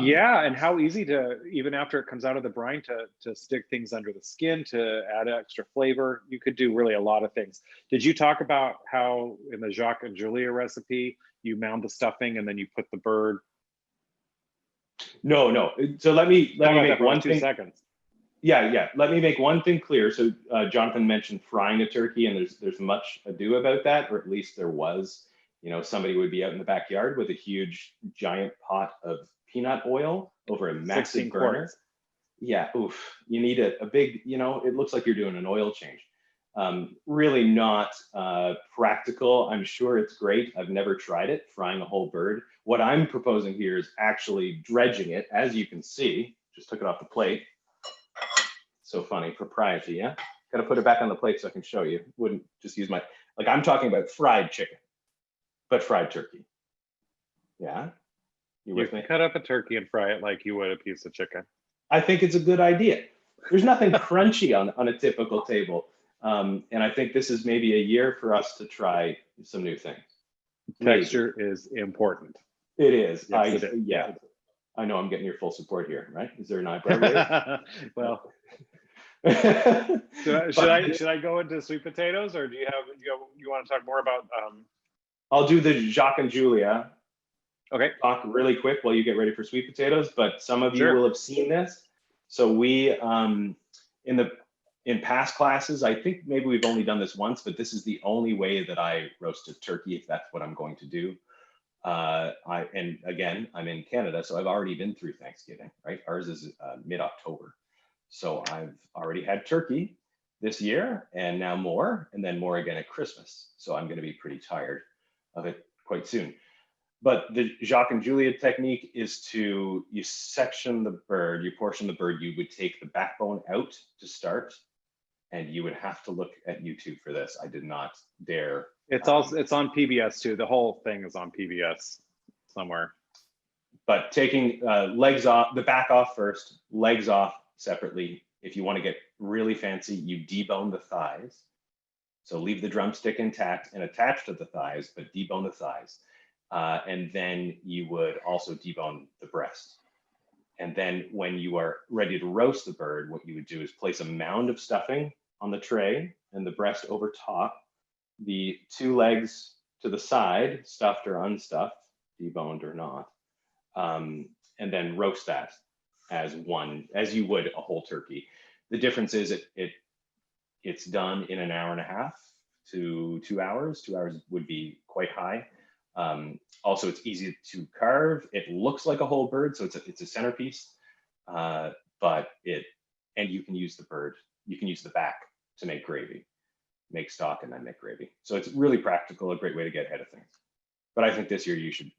Yeah, and how easy to, even after it comes out of the brine, to stick things under the skin to add extra flavor. You could do really a lot of things. Did you talk about how in the Jacques and Julia recipe, you mound the stuffing and then you put the bird? No. So let me make one thing. 2 seconds. Yeah. Let me make one thing clear. So Joanthan mentioned frying a turkey, and there's much ado about that, or at least there was. Somebody would be out in the backyard with a huge, giant pot of peanut oil over a massive burner. Quarts. Yeah, oof. You need a big, it looks like you're doing an oil change. Really not practical. I'm sure it's great. I've never tried it, frying a whole bird. What I'm proposing here is actually dredging it, as you can see. Just took it off the plate. So funny, propriety, yeah? Got to put it back on the plate so I can show you. Wouldn't just use I'm talking about fried chicken. but fried turkey. Yeah, you You with can me? cut up a turkey and fry it like you would a piece of chicken. I think it's a good idea. There's nothing crunchy on a typical table. And I think this is maybe a year for us to try some new things. Maybe. Texture is important. It is. Yes, it is. Yeah. I know I'm getting your full support here, right? Is there an eyebrow raise? Well, But should I go into sweet potatoes, or do you want to talk more about? I'll do the Jacques and Julia Okay. talk really quick while you get ready for sweet potatoes. But some of you Sure. will have seen this. So we in past classes, I think maybe we've only done this once, but this is the only way that I roast a turkey if that's what I'm going to do. And again, I'm in Canada, so I've already been through Thanksgiving, right? Ours is mid-October. So I've already had turkey this year and now more, and then more again at Christmas. So I'm going to be pretty tired of it quite soon. But the Jacques and Julia technique is you section the bird, you portion the bird, you would take the backbone out to start, and you would have to look at YouTube for this. I did not dare. It's on PBS too. The whole thing is on PBS somewhere. But taking legs off, the back off first, legs off separately. If you want to get really fancy, you debone the thighs. So leave the drumstick intact and attached to the thighs, but debone the thighs. And then you would also debone the breast. And then when you are ready to roast the bird, what you would do is place a mound of stuffing on the tray and the breast over top, the two legs to the side, stuffed or unstuffed, deboned or not, and then roast that as one, as you would a whole turkey. The difference is it's done in an hour and a half to 2 hours. 2 hours would be quite high. Also, it's easy to carve. It looks like a whole bird, so it's a centerpiece. And you can use the bird. You can use the back to make gravy, make stock, and then make gravy. So it's really practical, a great way to get ahead of things. But I think this year you should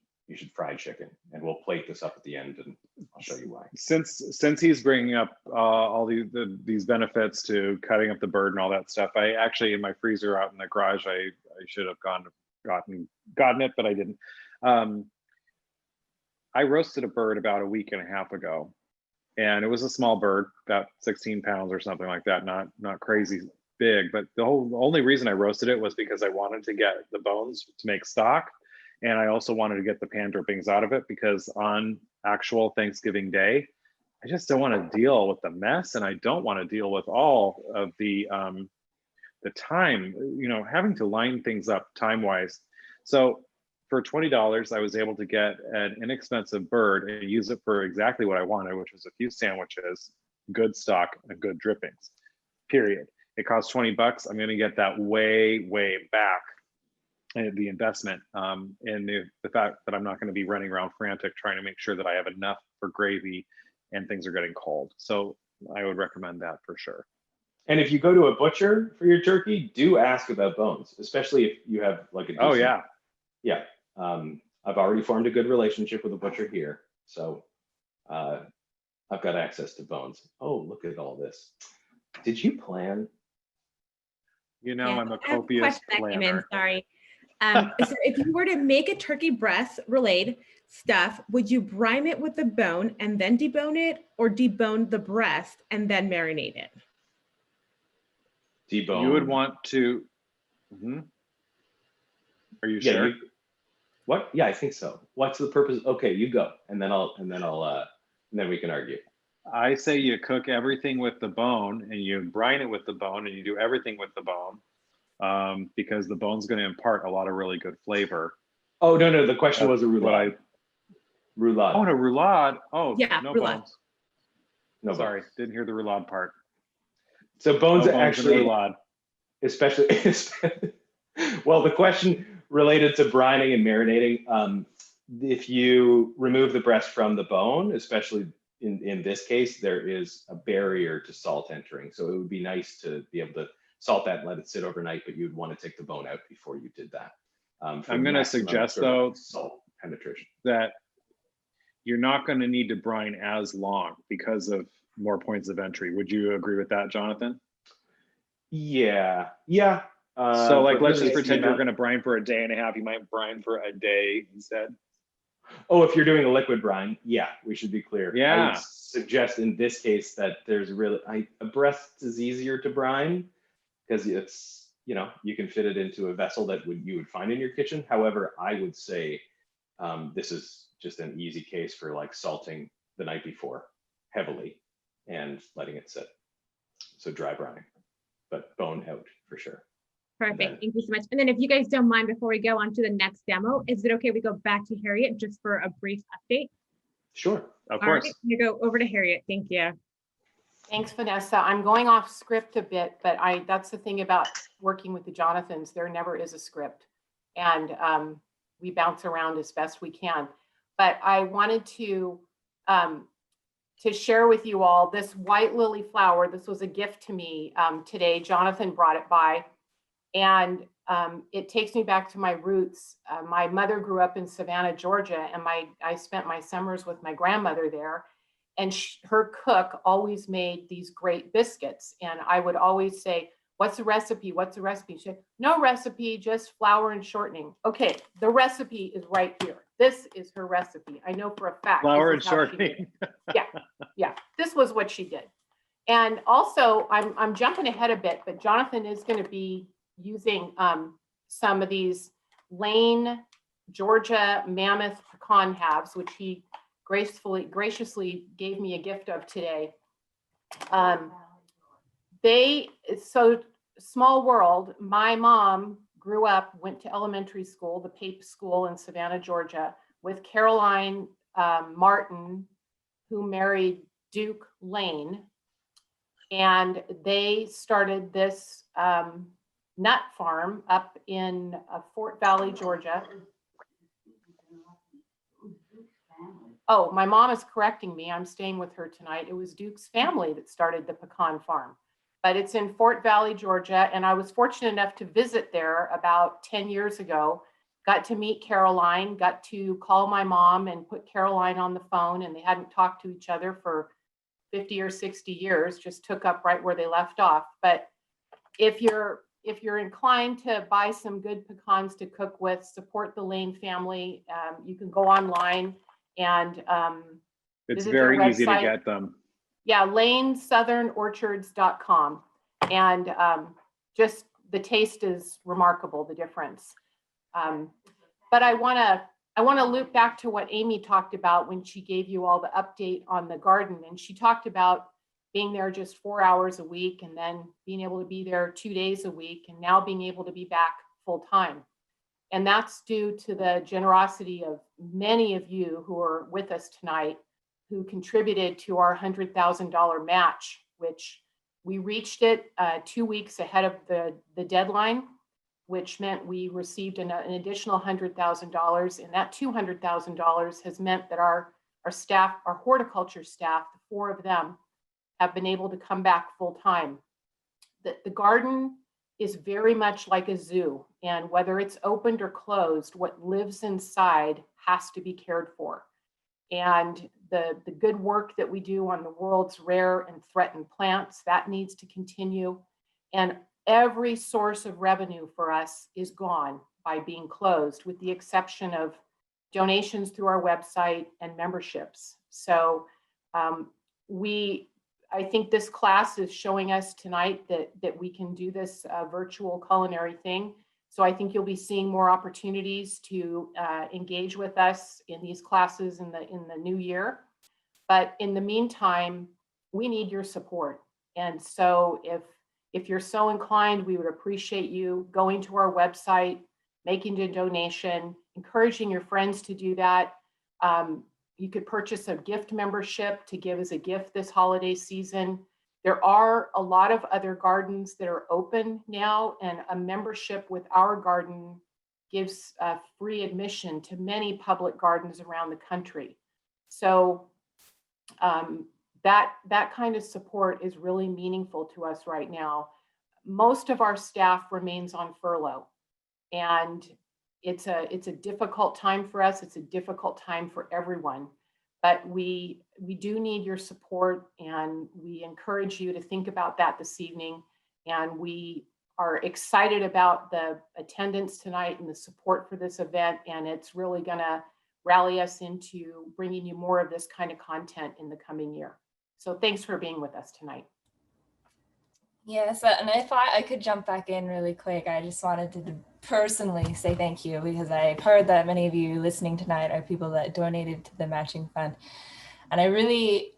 fry chicken, and we'll plate this up at the end, and I'll show you why. Since he's bringing up all these benefits to cutting up the bird and all that stuff, I actually, in my freezer out in the garage, I should have gotten it, but I didn't. I roasted a bird about a week and a half ago, and it was a small bird, about 16 pounds or something like that, not crazy big. But the only reason I roasted it was because I wanted to get the bones to make stock, and I also wanted to get the pan drippings out of it, because on actual Thanksgiving Day, I just don't want to deal with the mess, and I don't want to deal with all of the time, having to line things up time-wise. So for $20, I was able to get an inexpensive bird and use it for exactly what I wanted, which was a few sandwiches, good stock, and good drippings, period. It cost $20. I'm going to get that way, way back, the investment, and the fact that I'm not going to be running around frantic trying to make sure that I have enough for gravy and things are getting cold. So I would recommend that for sure. And if you go to a butcher for your turkey, do ask about bones, especially if you have like a decent, oh yeah. Yeah. I've already formed a good relationship with a butcher here. So I've got access to bones. Oh, look at all this. Did you plan? Yeah, I'm a I have copious question that came in, planner. sorry. So if you were to make a turkey breast relayed stuff, would you brine it with the bone and then debone it, or debone the breast and then marinate it? Debone. You would want to. Are you sure? What? Yeah, I think so. What's the purpose? Okay, you go, and then we can argue. I say you cook everything with the bone, and you brine it with the bone, and you do everything with the bone, because the bone's going to impart a lot of really good flavor. Oh no, the question was a roulade. Roulade. Oh, no, roulade. Oh, Yeah, no roulade. bones. No, Sorry, didn't hear the roulade part. So bones No bones actually, in roulade. especially. Well, the question related to brining and marinating. If you remove the breast from the bone, especially in this case, there is a barrier to salt entering. So it would be nice to be able to salt that and let it sit overnight, but you'd want to take the bone out before you did that. I'm going to suggest, though, salt penetration, that you're not going to need to brine as long because of more points of entry. Would you agree with that, Jonathan? Yeah. So like, but let's really just it's the pretend you're amount- going to brine for a day and a half. You might brine for a day instead. Oh, if you're doing a liquid brine, yeah, we should be clear. I Yeah. would suggest in this case that there's really, a breast is easier to brine because it's, you can fit it into a vessel that you would find in your kitchen. However, I would say this is just an easy case for like salting the night before heavily and letting it sit. So dry brining, but bone out for sure. Perfect. Thank you so much. And then if you guys don't mind, before we go on to the next demo, is it okay we go back to Harriet just for a brief update? Sure. Of All course. right, you go over to Harriet. Thank you. Thanks, Vanessa. I'm going off script a bit, but that's the thing about working with the Jonathans. There never is a script. And we bounce around as best we can. But I wanted to share with you all this white lily flower. This was a gift to me today. Joanthan brought it by. And it takes me back to my roots. My mother grew up in Savannah, Georgia, and I spent my summers with my grandmother there. And her cook always made these great biscuits. And I would always say, what's the recipe? What's the recipe? She said, no recipe, just flour and shortening. Okay, the recipe is right here. This is her recipe. I know for a fact. Flour and this is how she did shortening. it. Yeah, this was what she did. And also, I'm jumping ahead a bit, but Joanthan is going to be using some of these Lane, Georgia Mammoth pecan halves, which he graciously gave me a gift of today. So small world, my mom grew up, went to elementary school, the Pape School in Savannah, Georgia, with Caroline Martin, who married Duke Lane. And they started this nut farm up in Fort Valley, Georgia. Oh, my mom is correcting me. I'm staying with her tonight. It was Duke's family that started the pecan farm, but it's in Fort Valley, Georgia. And I was fortunate enough to visit there about 10 years ago, got to meet Caroline, got to call my mom and put Caroline on the phone, and they hadn't talked to each other for 50 or 60 years, just took up right where they left off. But if you're inclined to buy some good pecans to cook with, support the Lane family. You can go online and It's visit their very easy to website. get them. Yeah, lanesouthern.orchards.com. And just the taste is remarkable, the difference. But I want to loop back to what Amy talked about when she gave you all the update on the garden. And she talked about being there just 4 hours a week and then being able to be there 2 days a week and now being able to be back full time. And that's due to the generosity of many of you who are with us tonight, who contributed to our $100,000 match, which we reached it 2 weeks ahead of the deadline, which meant we received an additional $100,000. And that $200,000 has meant that our staff, our horticulture staff, the 4 of them, have been able to come back full time. The garden is very much like a zoo, and whether it's opened or closed, what lives inside has to be cared for. And the good work that we do on the world's rare and threatened plants, that needs to continue. And every source of revenue for us is gone by being closed, with the exception of donations through our website and memberships. So I think this class is showing us tonight that we can do this virtual culinary thing. So I think you'll be seeing more opportunities to engage with us in these classes in the new year. But in the meantime, we need your support. And so if you're so inclined, we would appreciate you going to our website, making a donation, encouraging your friends to do that. You could purchase a gift membership to give as a gift this holiday season. There are a lot of other gardens that are open now, and a membership with our garden gives free admission to many public gardens around the country. So that kind of support is really meaningful to us right now. Most of our staff remains on furlough, and it's a difficult time for us. It's a difficult time for everyone, but we do need your support, and we encourage you to think about that this evening. And we are excited about the attendance tonight and the support for this event. And it's really gonna rally us into bringing you more of this kind of content in the coming year. So thanks for being with us tonight. Yes, and I thought I could jump back in really quick. I just wanted to personally say thank you, because I've heard that many of you listening tonight are people that donated to the matching fund. And I really,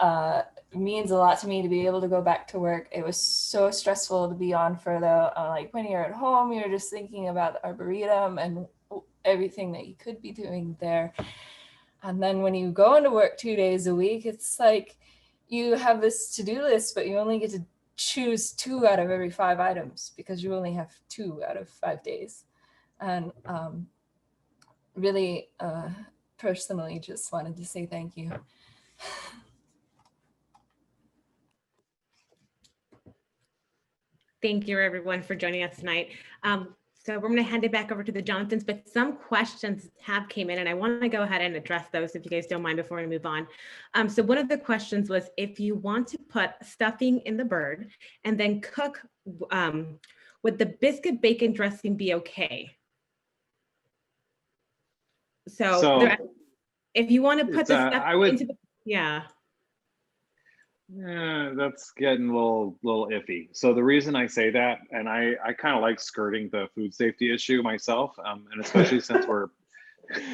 means a lot to me to be able to go back to work. It was so stressful to be on furlough. Like when you're at home, you're just thinking about the Arboretum and everything that you could be doing there. And then when you go into work 2 days a week, it's like you have this to-do list, but you only get to choose 2 out of every 5 items because you only have 2 out of 5 days. And really personally just wanted to say thank you. Thank you, everyone, for joining us tonight. So we're going to hand it back over to the Jonathans, but some questions have came in, and I want to go ahead and address those if you guys don't mind before we move on. So one of the questions was, if you want to put stuffing in the bird and then cook, would the biscuit bacon dressing be okay? So if you want to put the stuffing into the, yeah. That's getting a little iffy. So the reason I say that, and I kind of like skirting the food safety issue myself, and especially since we're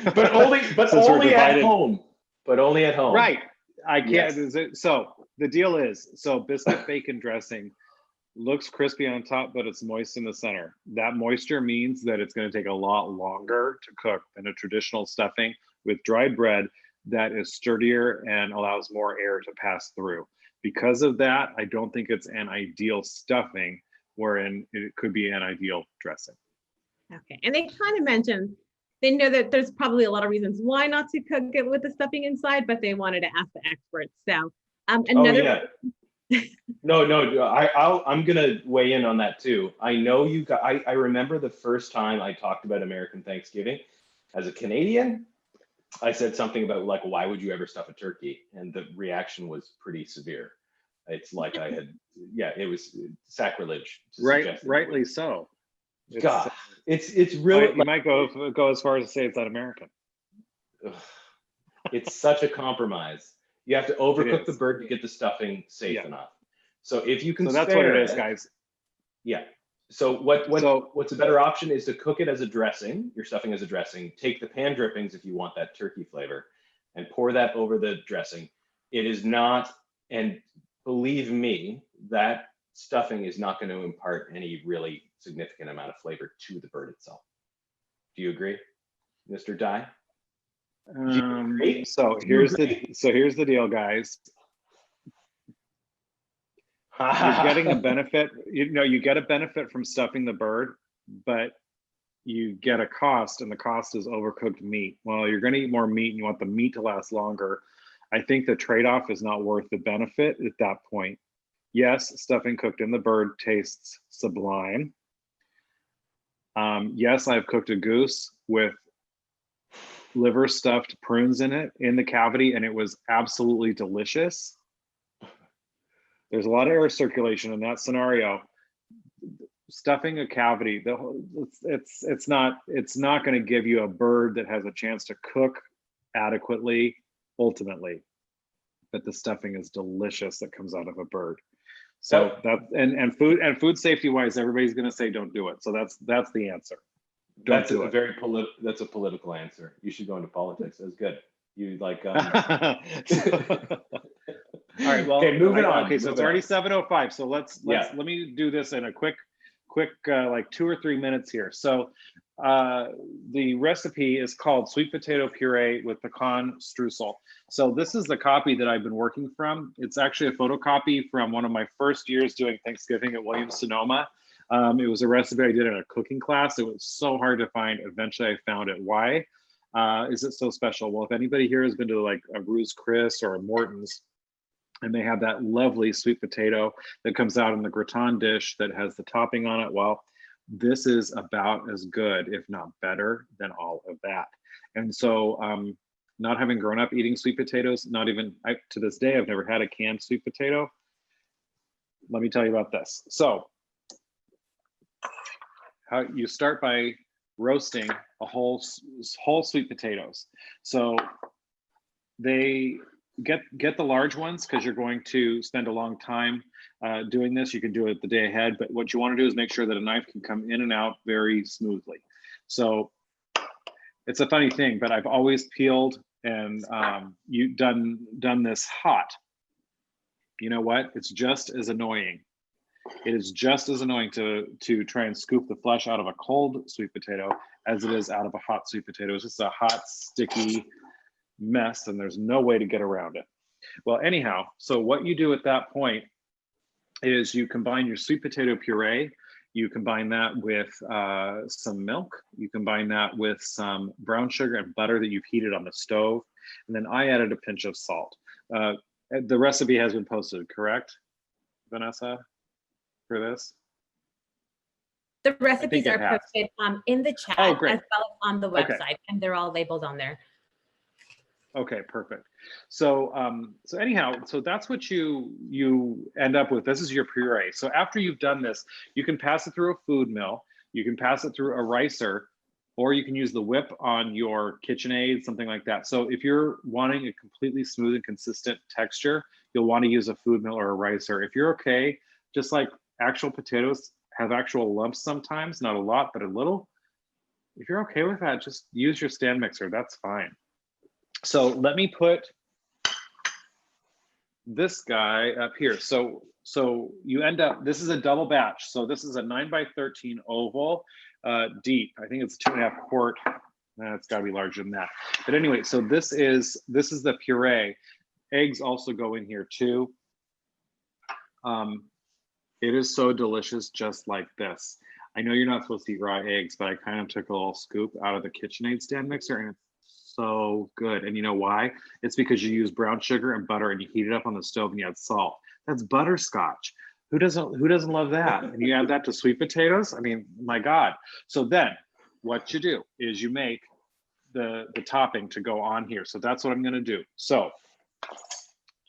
but only at home. But only at home. Right. I can't. Yes. So the deal is, so biscuit bacon dressing looks crispy on top, but it's moist in the center. That moisture means that it's going to take a lot longer to cook than a traditional stuffing with dried bread that is sturdier and allows more air to pass through. Because of that, I don't think it's an ideal stuffing, wherein it could be an ideal dressing. Okay, and they kind of mentioned, they know that there's probably a lot of reasons why not to cook it with the stuffing inside, but they wanted to ask the experts. So another. I'm gonna weigh in on that too. I know you got, I remember the first time I talked about American Thanksgiving as a Canadian, I said something about like, why would you ever stuff a turkey? And the reaction was pretty severe. It's like I had, it was sacrilege. Rightly so. God, it's really. You might go as far as to say it's un-American. It's such a compromise. You have to overcook the bird to get the stuffing safe enough. So if you can, so that's what it is, guys. Yeah. So what's a better option is to cook it as a dressing, your stuffing as a dressing, take the pan drippings if you want that turkey flavor and pour that over the dressing. It is not, and believe me, that stuffing is not going to impart any really significant amount of flavor to the bird itself. Do you agree, Mr. Dye? So here's the deal, guys. You're getting a benefit, you get a benefit from stuffing the bird, but you get a cost, and the cost is overcooked meat. Well, you're going to eat more meat and you want the meat to last longer. I think the trade-off is not worth the benefit at that point. Yes, stuffing cooked in the bird tastes sublime. Yes, I've cooked a goose with liver stuffed prunes in it in the cavity, and it was absolutely delicious. There's a lot of air circulation in that scenario. Stuffing a cavity, it's not going to give you a bird that has a chance to cook adequately ultimately, but the stuffing is delicious that comes out of a bird. So that and food safety wise, everybody's going to say don't do it. So that's the answer. That's a political answer. You should go into politics. That's good. You like. All right. Well, okay, moving on. Okay, so it's already 7:05. So let me do this in a quick like 2 or 3 minutes here. So the recipe is called sweet potato puree with pecan streusel. So this is the copy that I've been working from. It's actually a photocopy from one of my first years doing Thanksgiving at Williams-Sonoma. It was a recipe I did in a cooking class. It was so hard to find. Eventually I found it. Why is it so special? Well, if anybody here has been to like a Ruth's Chris or a Morton's, and they have that lovely sweet potato that comes out in the gratin dish that has the topping on it, well, this is about as good, if not better, than all of that. And so not having grown up eating sweet potatoes, to this day, I've never had a canned sweet potato. Let me tell you about this. So how you start by roasting a whole sweet potatoes. So they get the large ones because you're going to spend a long time doing this. You can do it the day ahead, but what you want to do is make sure that a knife can come in and out very smoothly. So it's a funny thing, but I've always peeled and you done this hot. You know what? It's just as annoying. It is just as annoying to try and scoop the flesh out of a cold sweet potato as it is out of a hot sweet potato. It's just a hot, sticky mess, and there's no way to get around it. Well, anyhow, so what you do at that point is you combine your sweet potato puree, you combine that with some milk, you combine that with some brown sugar and butter that you've heated on the stove, and then I added a pinch of salt. The recipe has been posted, correct, Vanessa, for this? The recipes are has. posted in the chat Oh, as great. well as on the Okay. website, and they're all labeled on there. Okay, perfect. So so anyhow, so that's what you end up with. This is your puree. So after you've done this, you can pass it through a food mill, you can pass it through a ricer, or you can use the whip on your KitchenAid, something like that. So if you're wanting a completely smooth and consistent texture, you'll want to use a food mill or a ricer. If you're okay, just like actual potatoes have actual lumps sometimes, not a lot, but a little. If you're okay with that, just use your stand mixer, that's fine. So let me put this guy up here. So you end up, this is a double batch. So this is a 9x13 oval, deep. I think it's 2.5 quart. It's gotta be larger than that. But anyway, so this is the puree. Eggs also go in here too. It is so delicious, just like this. I know you're not supposed to eat raw eggs, but I kind of took a little scoop out of the KitchenAid stand mixer, and it's so good. And you know why? It's because you use brown sugar and butter and you heat it up on the stove and you add salt. That's butterscotch. Who doesn't love that? And you add that to sweet potatoes. I mean, my God. So then what you do is you make the topping to go on here. So that's what I'm gonna do. So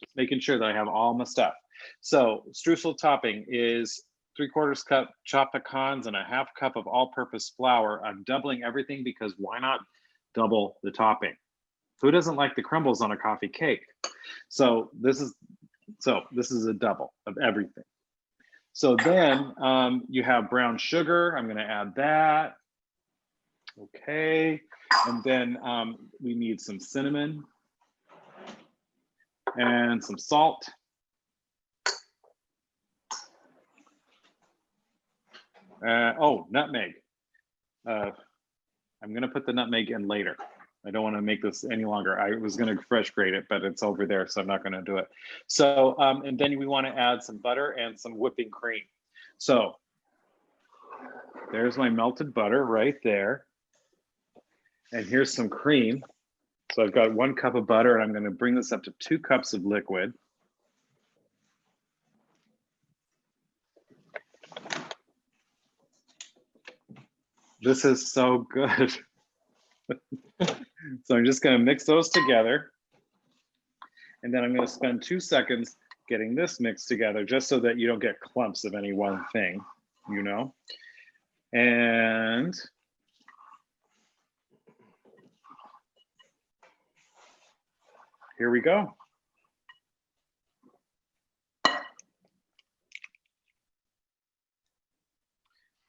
just making sure that I have all my stuff. So streusel topping is 3/4 cup chopped pecans and a 1/2 cup of all-purpose flour. I'm doubling everything because why not double the topping? Who doesn't like the crumbles on a coffee cake? So this is a double of everything. So then you have brown sugar. I'm going to add that. Okay, and then we need some cinnamon and some salt. Oh, nutmeg. I'm gonna put the nutmeg in later. I don't want to make this any longer. I was gonna fresh grate it, but it's over there, so I'm not gonna do it. So, and then we want to add some butter and some whipping cream. So there's my melted butter right there. And here's some cream. So I've got 1 cup of butter, and I'm gonna bring this up to 2 cups of liquid. This is so good. So I'm just gonna mix those together. And then I'm gonna spend 2 seconds getting this mixed together just so that you don't get clumps of any one thing, you know? And here we go.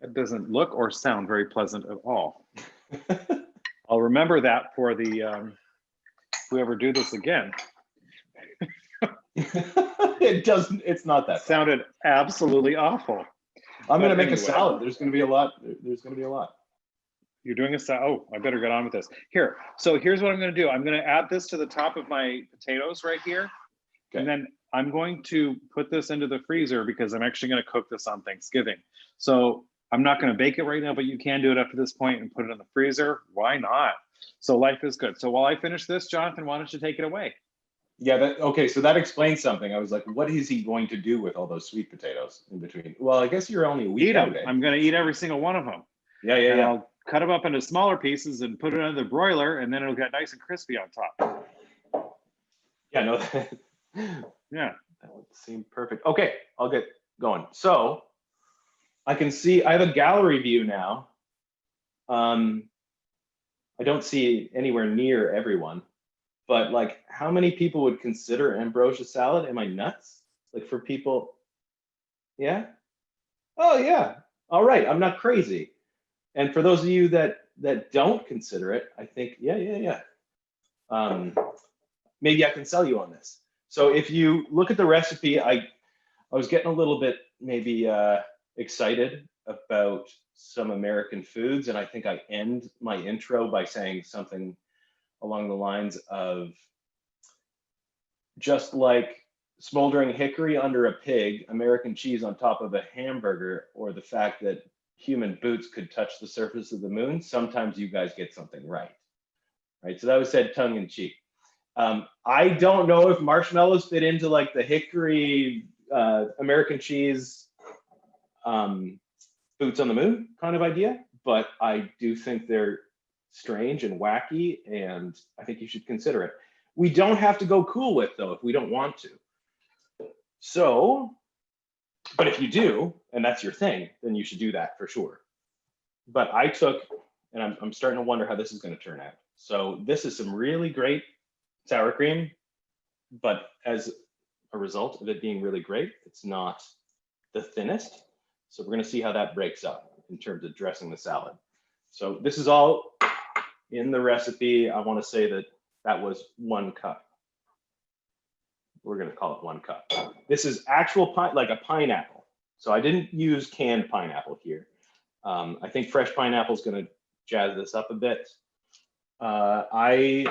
That doesn't look or sound very pleasant at all. I'll remember that for the if we ever do this again. It doesn't, it's not that bad. Sounded absolutely awful. I'm going to make anyway. a salad. There's going to be a lot. There's going to be a lot. You're doing a salad. Oh, I better get on with this. Here, so here's what I'm going to do. I'm going to add this to the top of my potatoes right here. Okay. And then I'm going to put this into the freezer because I'm actually going to cook this on Thanksgiving. So I'm not going to bake it right now, but you can do it up to this point and put it in the freezer. Why not? So life is good. So while I finish this, Jonathan, why don't you take it away? Yeah, okay, so that explains something. I was like, what is he going to do with all those sweet potatoes in between? Well, I guess you're only a week out. I'm going to eat every single one of them. Yeah. I'll cut them up into smaller pieces and put it under the broiler, and then it'll get nice and crispy on top. Yeah, no, yeah. That would seem perfect. Okay, I'll get going. So I can see, I have a gallery view now. I don't see anywhere near everyone, but like how many people would consider ambrosia salad? Am I nuts? Like for people, yeah? Oh yeah, all right, I'm not crazy. And for those of you that don't consider it, I think, yeah. Maybe I can sell you on this. So if you look at the recipe, I was getting a little bit maybe excited about some American foods, and I think I end my intro by saying something along the lines of just like smoldering hickory under a pig, American cheese on top of a hamburger, or the fact that human boots could touch the surface of the moon, sometimes you guys get something right. Right, so that was said tongue in cheek. I don't know if marshmallows fit into like the hickory American cheese boots on the moon kind of idea, but I do think they're strange and wacky, and I think you should consider it. We don't have to go Cool Whip though if we don't want to. So, but if you do, and that's your thing, then you should do that for sure. But I took, and I'm starting to wonder how this is going to turn out. So this is some really great sour cream, but as a result of it being really great, it's not the thinnest. So we're going to see how that breaks up in terms of dressing the salad. So this is all in the recipe. I want to say that that was 1 cup. We're going to call it 1 cup. This is actual like a pineapple. So I didn't use canned pineapple here. I think fresh pineapple is going to jazz this up a bit. I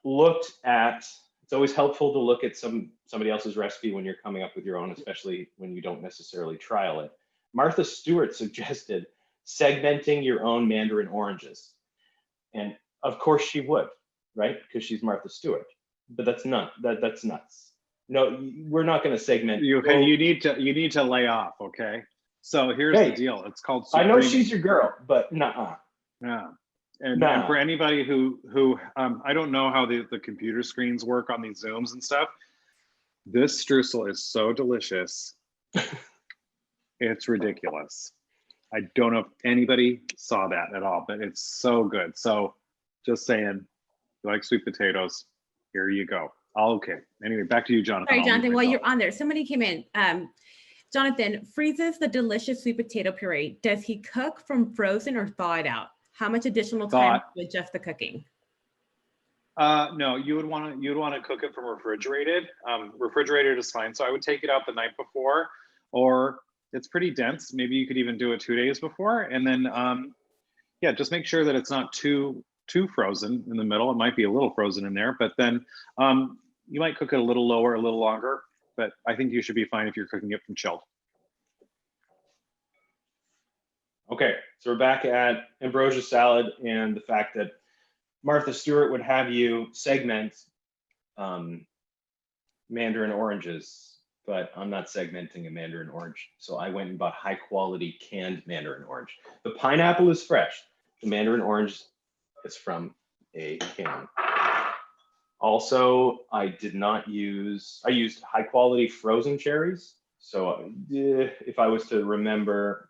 looked at, it's always helpful to look at somebody else's recipe when you're coming up with your own, especially when you don't necessarily trial it. Martha Stewart suggested segmenting your own mandarin oranges. And of course she would, right? Because she's Martha Stewart. But that's that's nuts. No, we're not going to segment. You need to lay off, okay? So here's the deal. It's called Supreme. I know she's your girl, but nuh-uh. Yeah. And for anybody who I don't know how the computer screens work on these Zooms and stuff, this streusel is so delicious. It's ridiculous. I don't know if anybody saw that at all, but it's so good. So just saying, you like sweet potatoes, here you go. Okay. Anyway, back to you, Joanthan. Sorry, Joanthan, while you're on there, somebody came in. Joanthan freezes the delicious sweet potato puree. Does he cook from frozen or thaw it out? How much additional time to adjust the cooking? No, you would want to cook it from refrigerated. Refrigerated is fine. So I would take it out the night before, or it's pretty dense. Maybe you could even do it 2 days before, and then yeah, just make sure that it's not too frozen in the middle. It might be a little frozen in there, but then you might cook it a little lower, a little longer. But I think you should be fine if you're cooking it from chilled. Okay, so we're back at Ambrosia Salad and the fact that Martha Stewart would have you segment mandarin oranges, but I'm not segmenting a mandarin orange. So I went and bought high quality canned mandarin orange. The pineapple is fresh. The mandarin orange is from a can. Also, I used high quality frozen cherries. So if I was to remember,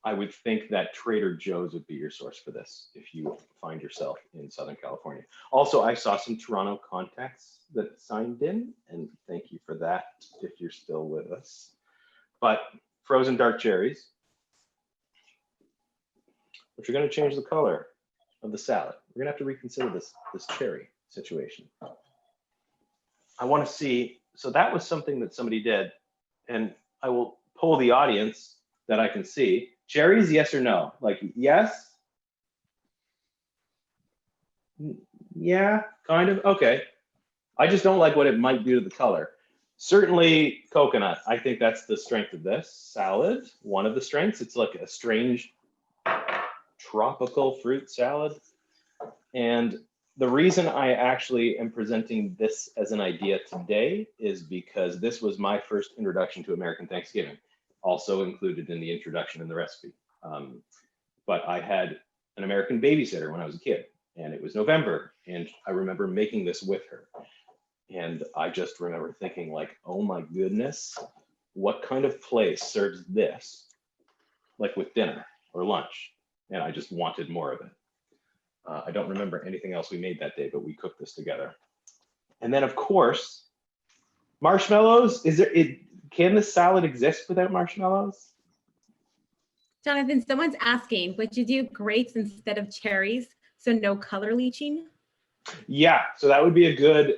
I would think that Trader Joe's would be your source for this if you find yourself in Southern California. Also, I saw some Toronto contacts that signed in, and thank you for that if you're still with us. But frozen dark cherries, which are going to change the color of the salad. We're going to have to reconsider this cherry situation. I want to see, so that was something that somebody did, and I will poll the audience that I can see. Cherries, yes or no? Like, yes? Yeah, kind of, okay. I just don't like what it might do to the color. Certainly coconut, I think that's the strength of this salad. One of the strengths, it's like a strange tropical fruit salad. And the reason I actually am presenting this as an idea today is because this was my first introduction to American Thanksgiving, also included in the introduction in the recipe. But I had an American babysitter when I was a kid, and it was November, and I remember making this with her. And I just remember thinking like, oh my goodness, what kind of place serves this, like with dinner or lunch? And I just wanted more of it. I don't remember anything else we made that day, but we cooked this together. And then of course, marshmallows. Can the salad exist without marshmallows? Jonathan, someone's asking, would you do grapes instead of cherries? So no color leaching? Yeah, so that would be a good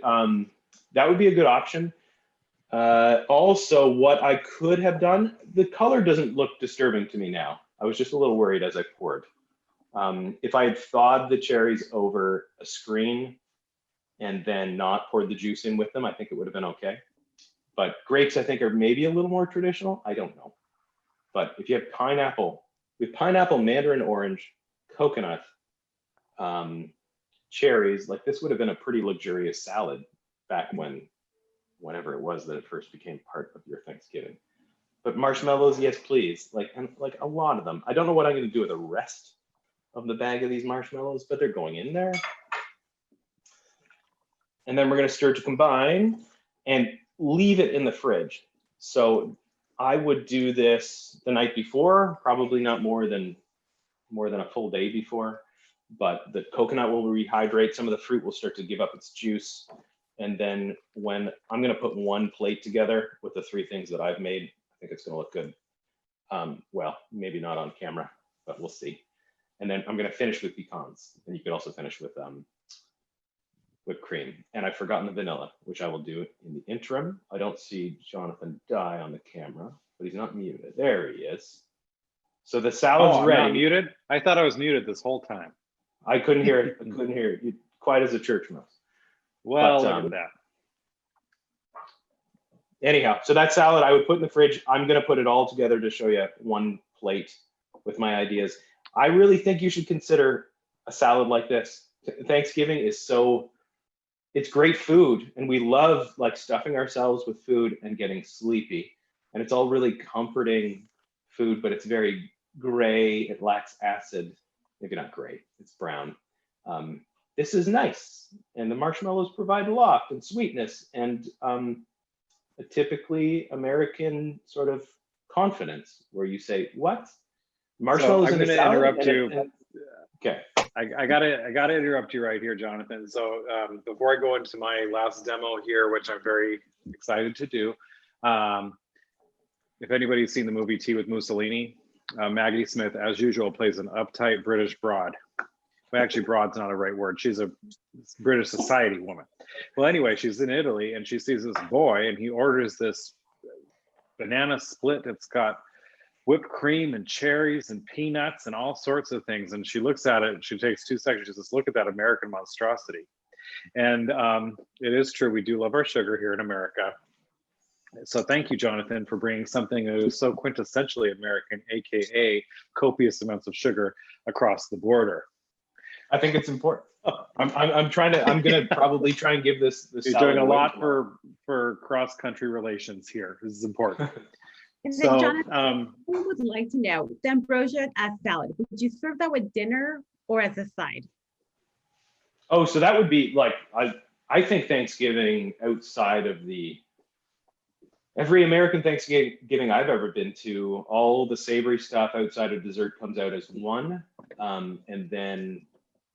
option. Also, what I could have done, the color doesn't look disturbing to me now. I was just a little worried as I poured. If I had thawed the cherries over a screen and then not poured the juice in with them, I think it would have been okay. But grapes, I think, are maybe a little more traditional. I don't know. But if you have pineapple, with pineapple, mandarin orange, coconut, cherries, like this would have been a pretty luxurious salad back whenever it was that it first became part of your Thanksgiving. But marshmallows, yes, please. Like a lot of them. I don't know what I'm going to do with the rest of the bag of these marshmallows, but they're going in there. And then we're going to stir to combine and leave it in the fridge. So I would do this the night before, probably not more than a full day before, but the coconut will rehydrate. Some of the fruit will start to give up its juice. And then when I'm going to put one plate together with the three things that I've made, I think it's going to look good. Well, maybe not on camera, but we'll see. And then I'm going to finish with pecans, and you could also finish with whipped cream. And I've forgotten the vanilla, which I will do in the interim. I don't see Joanthan die on the camera, but he's not muted. There he is. So the salad's I'm ready. not muted? I thought I was muted this whole time. I couldn't hear it. I couldn't hear it. Quiet as a church mouse. Well, But, look at that. Anyhow, so that salad I would put in the fridge. I'm going to put it all together to show you one plate with my ideas. I really think you should consider a salad like this. Thanksgiving is it's great food, and we love like stuffing ourselves with food and getting sleepy. And it's all really comforting food, but it's very gray. It lacks acid. Maybe not gray, it's brown. This is nice. And the marshmallows provide loft and sweetness and a typically American sort of confidence where you say, what? Marshmallows so I'm in going the to salad? interrupt you. Okay. I gotta interrupt you right here, Jonathan. So before I go into my last demo here, which I'm very excited to do, if anybody's seen the movie Tea with Mussolini, Maggie Smith, as usual, plays an uptight British broad. Well, actually, broad's not a right word. She's a British society woman. Well, anyway, she's in Italy and she sees this boy and he orders this banana split. It's got whipped cream and cherries and peanuts and all sorts of things. And she looks at it and she takes 2 seconds. She says, look at that American monstrosity. And it is true. We do love our sugar here in America. So thank you, Jonathan, for bringing something that is so quintessentially American, AKA copious amounts of sugar across the border. I think it's important. I'm gonna probably try and give this. You're doing a lot for cross-country relations here. This is important. And then, So, Jonathan, I would like to know, the ambrosia salad, would you serve that with dinner or as a side? Oh, so that would be like, I think Thanksgiving outside of every American Thanksgiving I've ever been to, all the savory stuff outside of dessert comes out as one, and then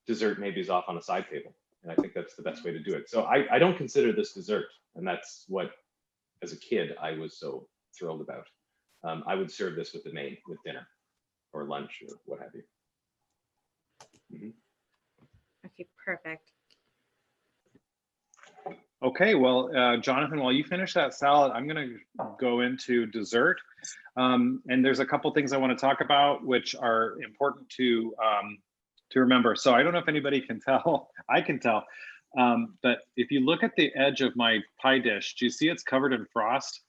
dessert maybe is off on a side table. And I think that's the best way to do it. So I don't consider this dessert. And that's what, as a kid, I was so thrilled about. I would serve this with with dinner or lunch or what have you. Mm-hmm. Okay, perfect. Okay, well, Jonathan, while you finish that salad, I'm going to go into dessert. And there's a couple things I want to talk about, which are important to remember. So I don't know if anybody can tell, I can tell, but if you look at the edge of my pie dish, do you see it's covered in frost?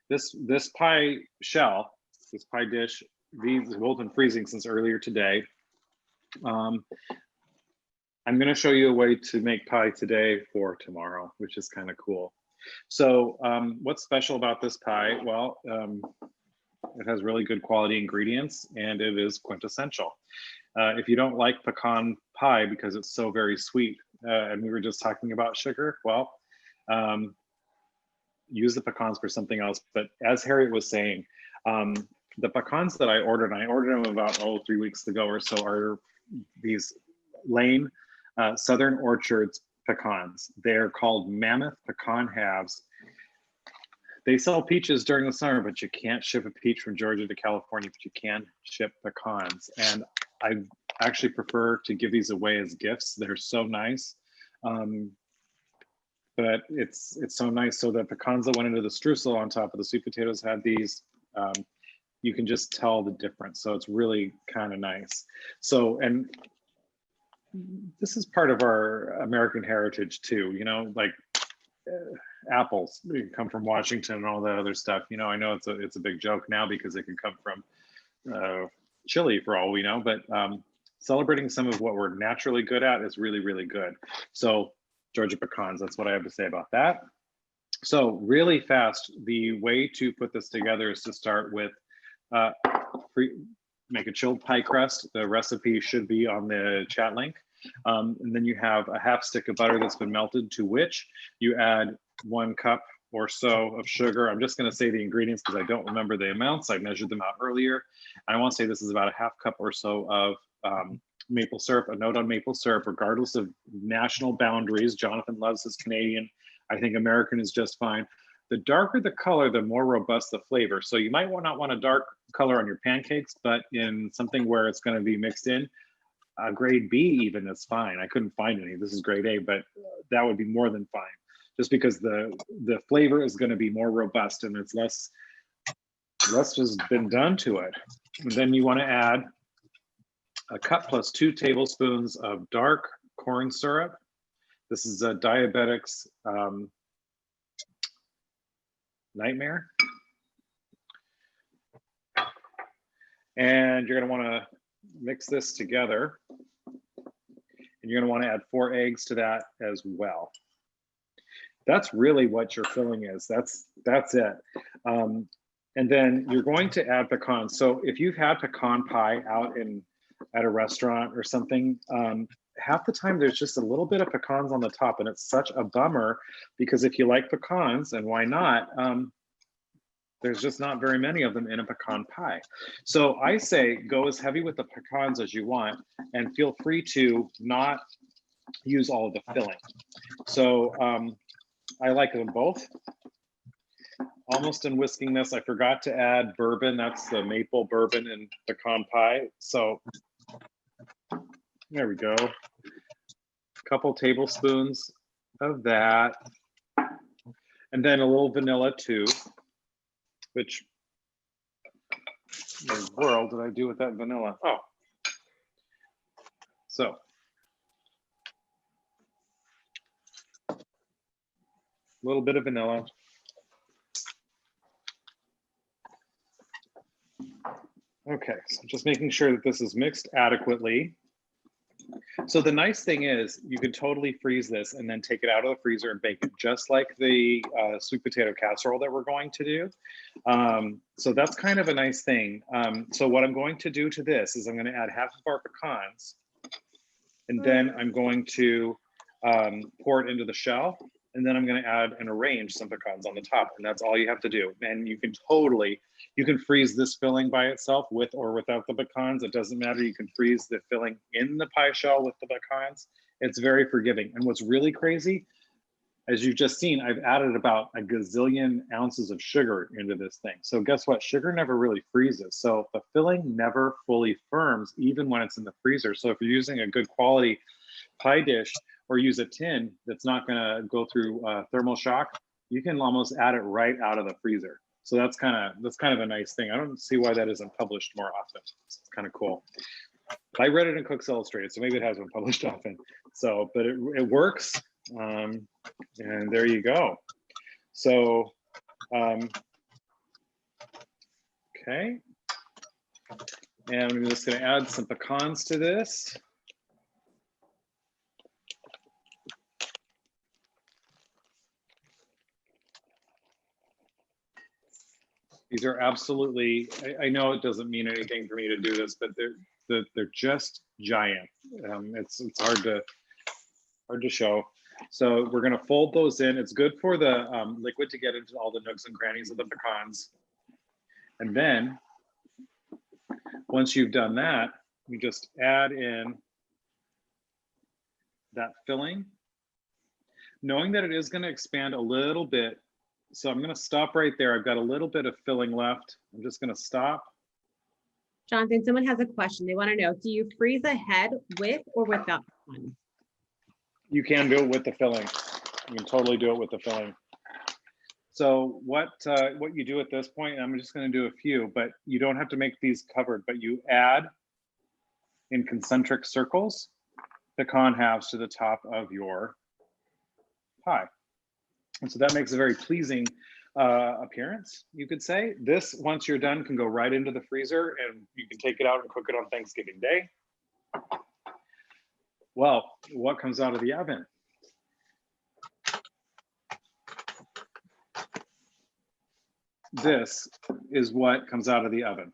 This pie shell, this pie dish, these have both been freezing since earlier today. I'm going to show you a way to make pie today for tomorrow, which is kind of cool. So what's special about this pie? Well, it has really good quality ingredients and it is quintessential. If you don't like pecan pie because it's so very sweet, and we were just talking about sugar, well, use the pecans for something else. But as Harriet was saying, the pecans that I ordered, and I ordered them about 3 weeks ago or so, are these Lane Southern Orchards pecans. They're called Mammoth Pecan Halves. They sell peaches during the summer, but you can't ship a peach from Georgia to California, but you can ship pecans. And I actually prefer to give these away as gifts. They're so nice. But it's so nice. So the pecans that went into the streusel on top of the sweet potatoes had these, you can just tell the difference. So it's really kind of nice. So, and this is part of our American heritage too, you know, like apples come from Washington and all that other stuff. You know, I know it's a big joke now because it can come from Chile for all we know, but celebrating some of what we're naturally good at is really, really good. So Georgia pecans, that's what I have to say about that. So really fast, the way to put this together is to start with make a chilled pie crust. The recipe should be on the chat link. And then you have a half stick of butter that's been melted, to which you add 1 cup or so of sugar. I'm just going to say the ingredients because I don't remember the amounts. I measured them out earlier. I want to say this is about a half cup or so of maple syrup. A note on maple syrup, regardless of national boundaries. Joanthan loves his Canadian. I think American is just fine. The darker the color, the more robust the flavor. So you might not want a dark color on your pancakes, but in something where it's going to be mixed in, grade B even is fine. I couldn't find any. This is grade A, but that would be more than fine, just because the flavor is going to be more robust and it's less has been done to it. And then you want to add a cup plus 2 tablespoons of dark corn syrup. This is a diabetic's nightmare. And you're going to want to mix this together. And you're going to want to add 4 eggs to that as well. That's really what your filling is. That's it. And then you're going to add pecans. So if you've had pecan pie out at a restaurant or something, half the time there's just a little bit of pecans on the top, and it's such a bummer because if you like pecans, and why not, there's just not very many of them in a pecan pie. So I say go as heavy with the pecans as you want, and feel free to not use all of the filling. So I like them both. Almost done whisking this. I forgot to add bourbon. That's the maple bourbon and pecan pie. So there we go. A couple tablespoons of that. And then a little vanilla too, which in the world did I do with that vanilla? Oh, so a little bit of vanilla. Okay, so just making sure that this is mixed adequately. So the nice thing is you can totally freeze this and then take it out of the freezer and bake it just like the sweet potato casserole that we're going to do. So that's kind of a nice thing. So what I'm going to do to this is I'm going to add half of our pecans, and then I'm going to pour it into the shell. And then I'm going to add and arrange some pecans on the top, and that's all you have to do. And you can freeze this filling by itself with or without the pecans. It doesn't matter. You can freeze the filling in the pie shell with the pecans. It's very forgiving. And what's really crazy, as you've just seen, I've added about a gazillion ounces of sugar into this thing. So guess what? Sugar never really freezes. So the filling never fully firms, even when it's in the freezer. So if you're using a good quality pie dish, or use a tin that's not going to go through thermal shock, you can almost add it right out of the freezer. So that's kind of a nice thing. I don't see why that isn't published more often. It's kind of cool. I read it in Cook's Illustrated, so maybe it has been published often. So, but it works, and there you go. So, okay, and I'm just going to add some pecans to this. These are absolutely, I know it doesn't mean anything for me to do this, but they're just giant. It's hard to show. So we're gonna fold those in. It's good for the liquid to get into all the nooks and crannies of the pecans. And then, once you've done that, you just add in that filling, knowing that it is gonna expand a little bit. So I'm gonna stop right there. I've got a little bit of filling left. I'm just gonna stop. Jonathan, someone has a question. They want to know, do you freeze ahead with or without one? You can do it with the filling. You can totally do it with the filling. So what you do at this point, I'm just going to do a few, but you don't have to make these covered, but you add in concentric circles pecan halves to the top of your pie. And so that makes a very pleasing appearance, you could say. This, once you're done, can go right into the freezer and you can take it out and cook it on Thanksgiving Day. Well, what comes out of the oven? This is what comes out of the oven.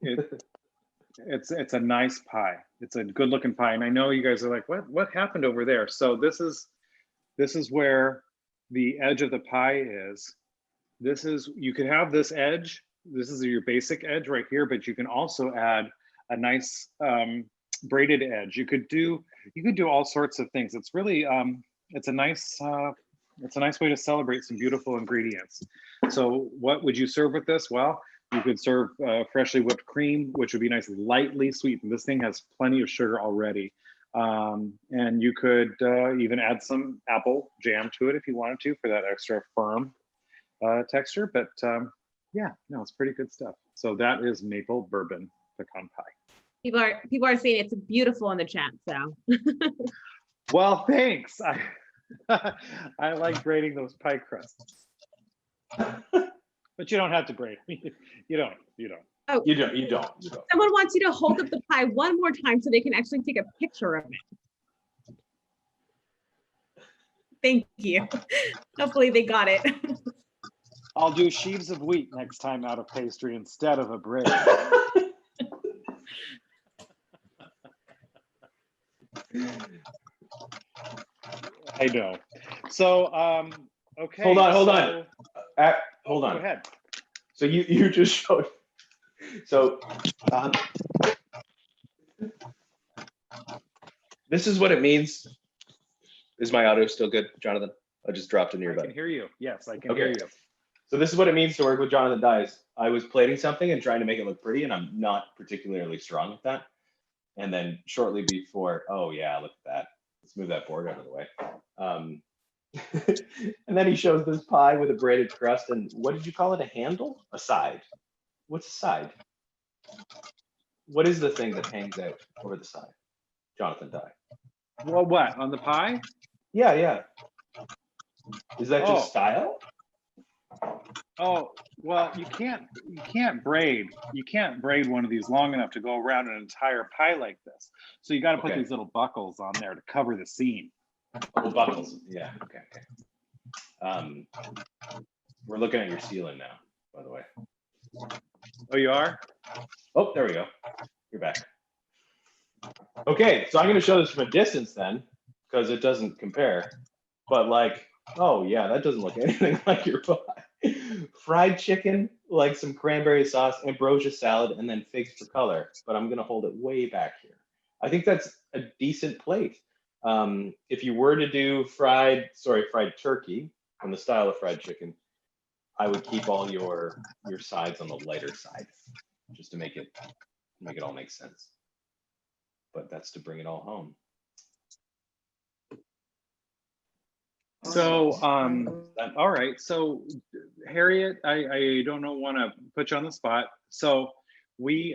It's a nice pie. It's a good looking pie. And I know you guys are like, what happened over there? So this is where the edge of the pie is. You could have this edge. This is your basic edge right here, but you can also add a nice braided edge. You could do all sorts of things. It's really it's a nice way to celebrate some beautiful ingredients. So what would you serve with this? Well, you could serve freshly whipped cream, which would be nice and lightly sweetened. This thing has plenty of sugar already. And you could even add some apple jam to it if you wanted to for that extra firm texture. But yeah, no, it's pretty good stuff. So that is maple bourbon pecan pie. People are saying it's beautiful in the chat, so. Well, thanks. I like braiding those pie crusts. But you don't have to braid. You don't. Oh, You don't. someone wants you to hold up the pie one more time so they can actually take a picture of it. Thank you. Hopefully they got it. I'll do sheaves of wheat next time out of pastry instead of a braid. I know. So, okay. Hold on. Hold Go on. ahead. So you just showed. So this is what it means. Is my audio still good, Jonathan? I just dropped in your I can hear you. Yes, I can hear you. So this is what it means to work with Jonathan Dyes. I was plating something and trying to make it look pretty, and I'm not particularly strong with that. And then shortly before, oh yeah, look at that. Let's move that board out of the way. And then he shows this pie with a braided crust, and what did you call it? A handle? A side? What's a side? What is the thing that hangs out over the side? Jonathan Dye. Well, what, on the pie? Yeah. Is that just style? Oh, well, you can't braid one of these long enough to go around an entire pie like this. So you got to put these little buckles on there to cover the seam. Oh, buckles. Yeah. Okay. We're looking at your ceiling now, by the way. Oh, you are? Oh, there we go. You're back. Okay, so I'm going to show this from a distance then, because it doesn't compare. But like, oh yeah, that doesn't look anything like your pie. Fried chicken, like some cranberry sauce, ambrosia salad, and then figs for color. But I'm going to hold it way back here. I think that's a decent plate. If you were to do fried turkey on the style of fried chicken, I would keep all your sides on the lighter side, just to make it all make sense. But that's to bring it all home. So, all right. So, Harriet, I don't want to put you on the spot. So, we're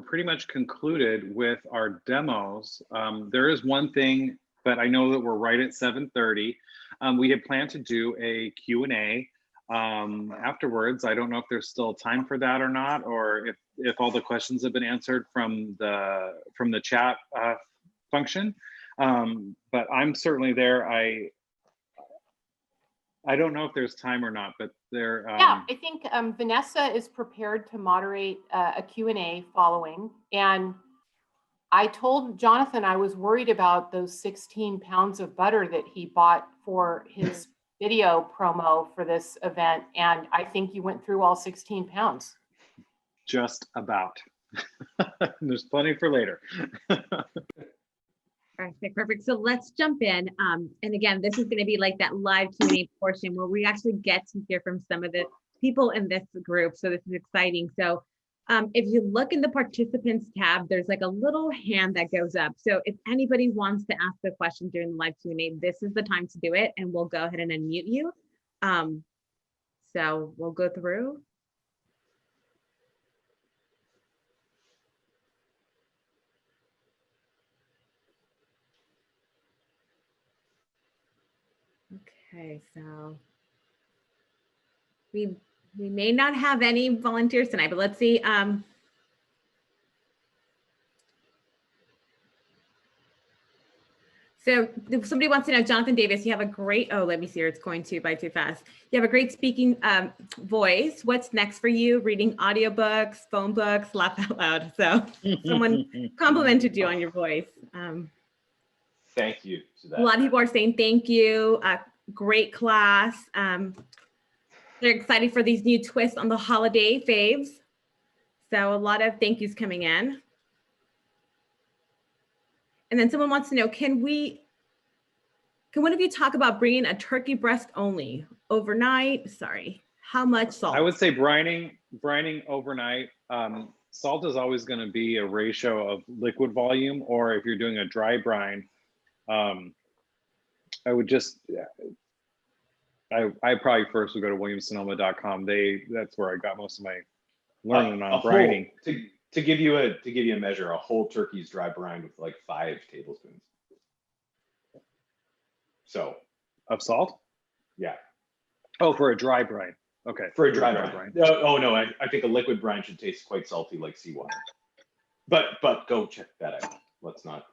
pretty much concluded with our demos. There is one thing, but I know that we're right at 7:30. We had planned to do a Q&A afterwards. I don't know if there's still time for that or not, or if all the questions have been answered from the chat function. But I'm certainly there. I don't know if there's time or not, but there. Yeah, I think Vanessa is prepared to moderate a Q&A following. And I told Jonathan I was worried about those 16 pounds of butter that he bought for his video promo for this event. And I think you went through all 16 pounds. Just about. There's plenty for later. Perfect. So let's jump in. And again, this is going to be like that live Q&A portion where we actually get to hear from some of the people in this group. So this is exciting. So if you look in the participants tab, there's like a little hand that goes up. So if anybody wants to ask a question during the live Q&A, this is the time to do it. And we'll go ahead and unmute you. So we'll go through. Okay, so we may not have any volunteers tonight, but let's see. So if somebody wants to know, Jonathan Davis, you have a great, oh, let me see, it's going by too fast. You have a great speaking voice. What's next for you? Reading audiobooks, phone books, laugh out loud. So someone complimented you on your voice. Thank you to that. A lot of people are saying thank you. Great class. They're excited for these new twists on the holiday faves. So a lot of thank yous coming in. And then someone wants to know, can one of you talk about bringing a turkey breast only overnight? Sorry, how much salt? I would say brining overnight. Salt is always going to be a ratio of liquid volume, or if you're doing a dry brine, I would just, I probably first would go to williamsonoma.com. That's where I got most of my learning on brining. To give you a measure, a whole turkey's dry brine with like 5 tablespoons. So of salt? Yeah. Oh, for a dry brine. Okay. For a dry brine. Oh no, I think a liquid brine should taste quite salty like seawater. But go check that out. Let's not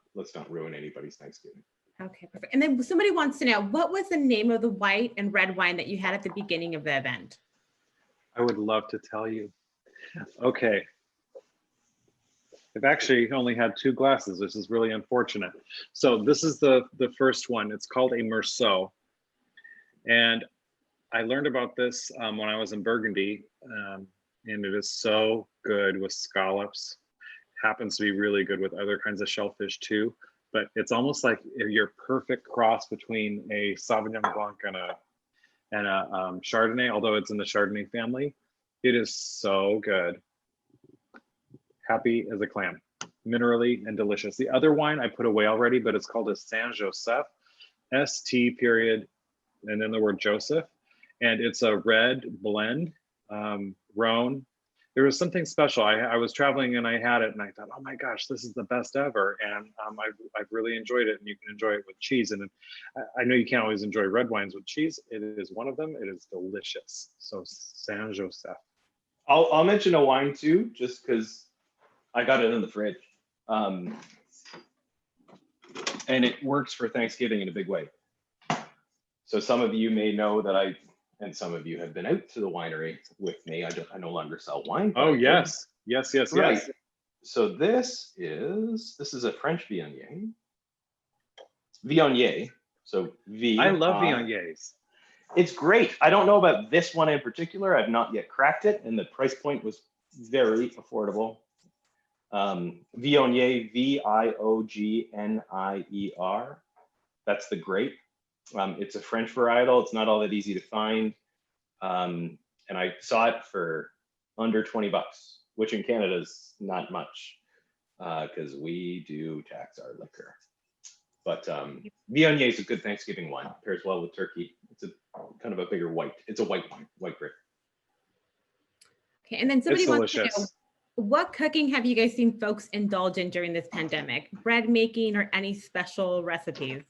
ruin anybody's Thanksgiving. Okay, perfect. And then somebody wants to know, what was the name of the white and red wine that you had at the beginning of the event? I would love to tell you. Okay. I've actually only had 2 glasses, which is really unfortunate. So this is the first one. It's called a Merceau. And I learned about this when I was in Burgundy, and it is so good with scallops. Happens to be really good with other kinds of shellfish too. But it's almost like your perfect cross between a Sauvignon Blanc and a Chardonnay, although it's in the Chardonnay family. It is so good. Happy as a clam, minerally and delicious. The other wine I put away already, but it's called a Saint Joseph, ST period, and then the word Joseph. And it's a red blend, Rhone. There was something special. I was traveling and I had it and I thought, oh my gosh, this is the best ever. And I've really enjoyed it, and you can enjoy it with cheese. And I know you can't always enjoy red wines with cheese. It is one of them. It is delicious. So Saint Joseph. I'll mention a wine too, just because I got it in the fridge. And it works for Thanksgiving in a big way. So some of you may know that and some of you have been out to the winery with me. I no longer sell wine. Oh, yes. Yes. Right. So this is a French Viognier. Viognier. So I love Viogniers. It's great. I don't know about this one in particular. I've not yet cracked it, and the price point was very affordable. Viognier, Viognier. That's the grape. It's a French varietal. It's not all that easy to find. And I saw it for under 20 bucks, which in Canada is not much because we do tax our liquor. But Viognier is a good Thanksgiving wine. Pairs well with turkey. It's a kind of a bigger white. It's a white wine, white grape. Okay, and then somebody wants to know, delicious. what cooking have you guys seen folks indulge in during this pandemic? Bread making or any special recipes?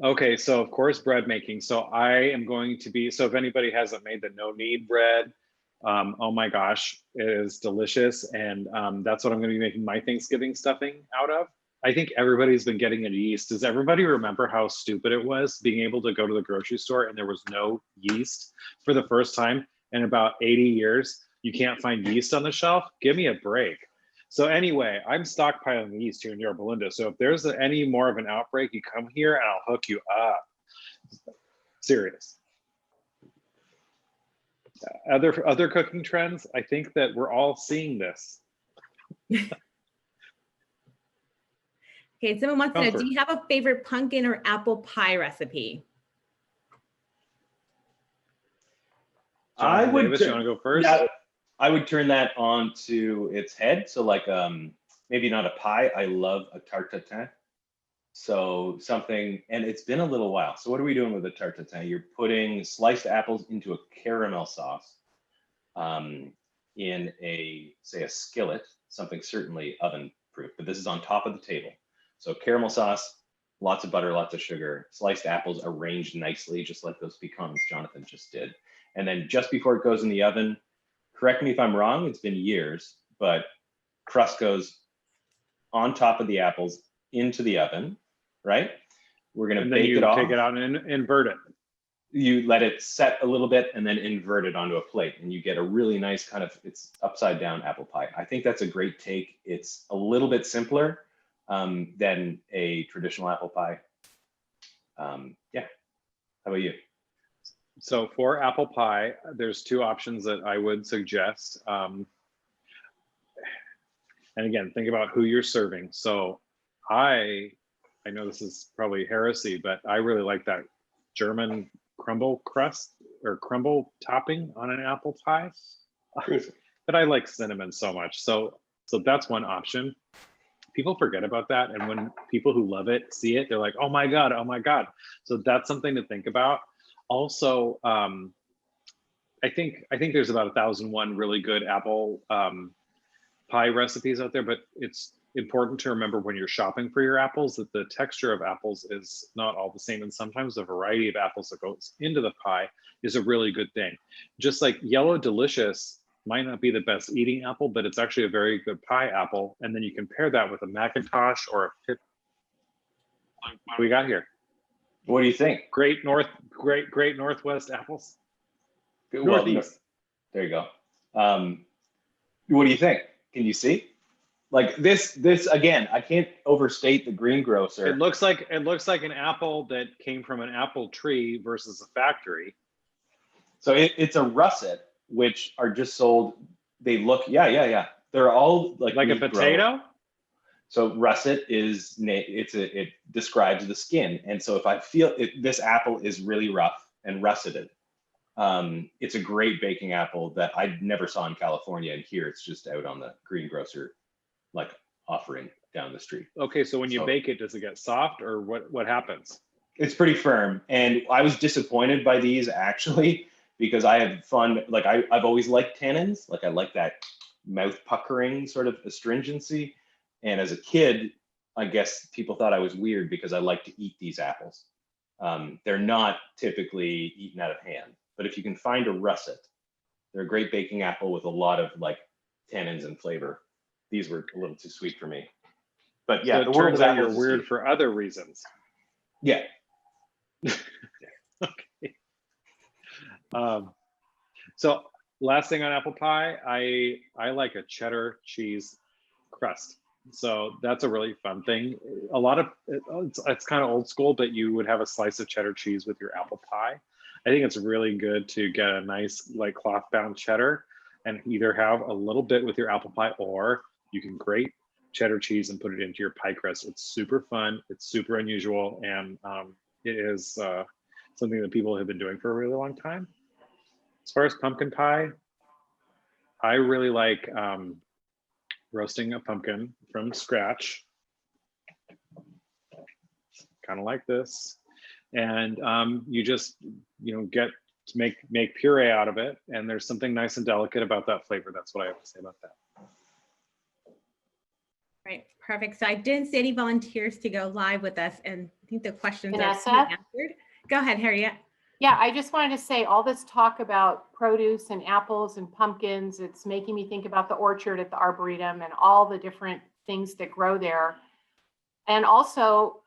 Okay, so of course bread making. So I am going to be, so if anybody hasn't made the no knead bread, oh my gosh, it is delicious. And that's what I'm going to be making my Thanksgiving stuffing out of. I think everybody's been getting into yeast. Does everybody remember how stupid it was being able to go to the grocery store and there was no yeast for the first time in about 80 years? You can't find yeast on the shelf? Give me a break. So anyway, I'm stockpiling these here in Yorba Linda. So if there's any more of an outbreak, you come here and I'll hook you up. Serious. Other cooking trends, I think that we're all seeing this. Okay, someone wants to know, do Comfort. you have a favorite pumpkin or apple pie recipe? Jonathan Davis, you want to go first? Yeah, I would turn that on to its head. So like maybe not a pie. I love a tarte tatin. So something, and it's been a little while. So what are we doing with a tarte tatin? You're putting sliced apples into a caramel sauce in say a skillet, something certainly oven proof, but this is on top of the table. So caramel sauce, lots of butter, lots of sugar, sliced apples arranged nicely, just like those pecans Joanthan just did. And then just before it goes in the oven, correct me if I'm wrong, it's been years, but crust goes on top of the apples into the oven, right? We're gonna bake it off. Take it out and invert it. You let it set a little bit and then invert it onto a plate, and you get a really nice kind of, it's upside down apple pie. I think that's a great take. It's a little bit simpler than a traditional apple pie. Yeah, how about you? So for apple pie, there's two options that I would suggest. And again, think about who you're serving. So I know this is probably heresy, but I really like that German crumble crust or crumble topping on an apple pie. But I like cinnamon so much. So that's one option. People forget about that. And when people who love it see it, they're like, oh my God, oh my God. So that's something to think about. Also, I think there's about 1,001 really good apple pie recipes out there, but it's important to remember when you're shopping for your apples that the texture of apples is not all the same, and sometimes the variety of apples that goes into the pie is a really good thing. Just like Yellow Delicious might not be the best eating apple, but it's actually a very good pie apple, and then you can pair that with a Macintosh or a Pip. What do we got here? What do you think? Great Northwest apples. Well, Northeast. there you go. What do you think? Can you see? Like this again, I can't overstate the greengrocer. It looks like an apple that came from an apple tree versus a factory. So it's a russet, which are just sold. They look, yeah. They're all like a potato. Grown. So russet is it describes the skin, and so if I feel this apple is really rough and russeted, it's a great baking apple that I never saw in California, and here it's just out on the greengrocer like offering down the street. Okay, so when you bake it, does it get soft or what happens? It's pretty firm, and I was disappointed by these actually because I have fun. Like I've always liked tannins. Like I like that mouth puckering sort of astringency. And as a kid, I guess people thought I was weird because I like to eat these apples. They're not typically eaten out of hand, but if you can find a russet, they're a great baking apple with a lot of like tannins and flavor. These were a little too sweet for me. But yeah, so it turns out you're weird for other reasons. Yeah. Okay. So last thing on apple pie, I like a cheddar cheese crust. So that's a really fun thing. A lot of it's kind of old school, but you would have a slice of cheddar cheese with your apple pie. I think it's really good to get a nice like cloth bound cheddar and either have a little bit with your apple pie, or you can grate cheddar cheese and put it into your pie crust. It's super fun. It's super unusual. And it is something that people have been doing for a really long time. As far as pumpkin pie, I really like roasting a pumpkin from scratch, kind of like this. And you just, get to make puree out of it. And there's something nice and delicate about that flavor. That's what I have to say about that. Right, perfect. So I didn't see any volunteers to go live with us, and I think the questions Vanessa? are answered. Go ahead, Harriet. Yeah, I just wanted to say all this talk about produce and apples and pumpkins, it's making me think about the orchard at the Arboretum and all the different things that grow there. And also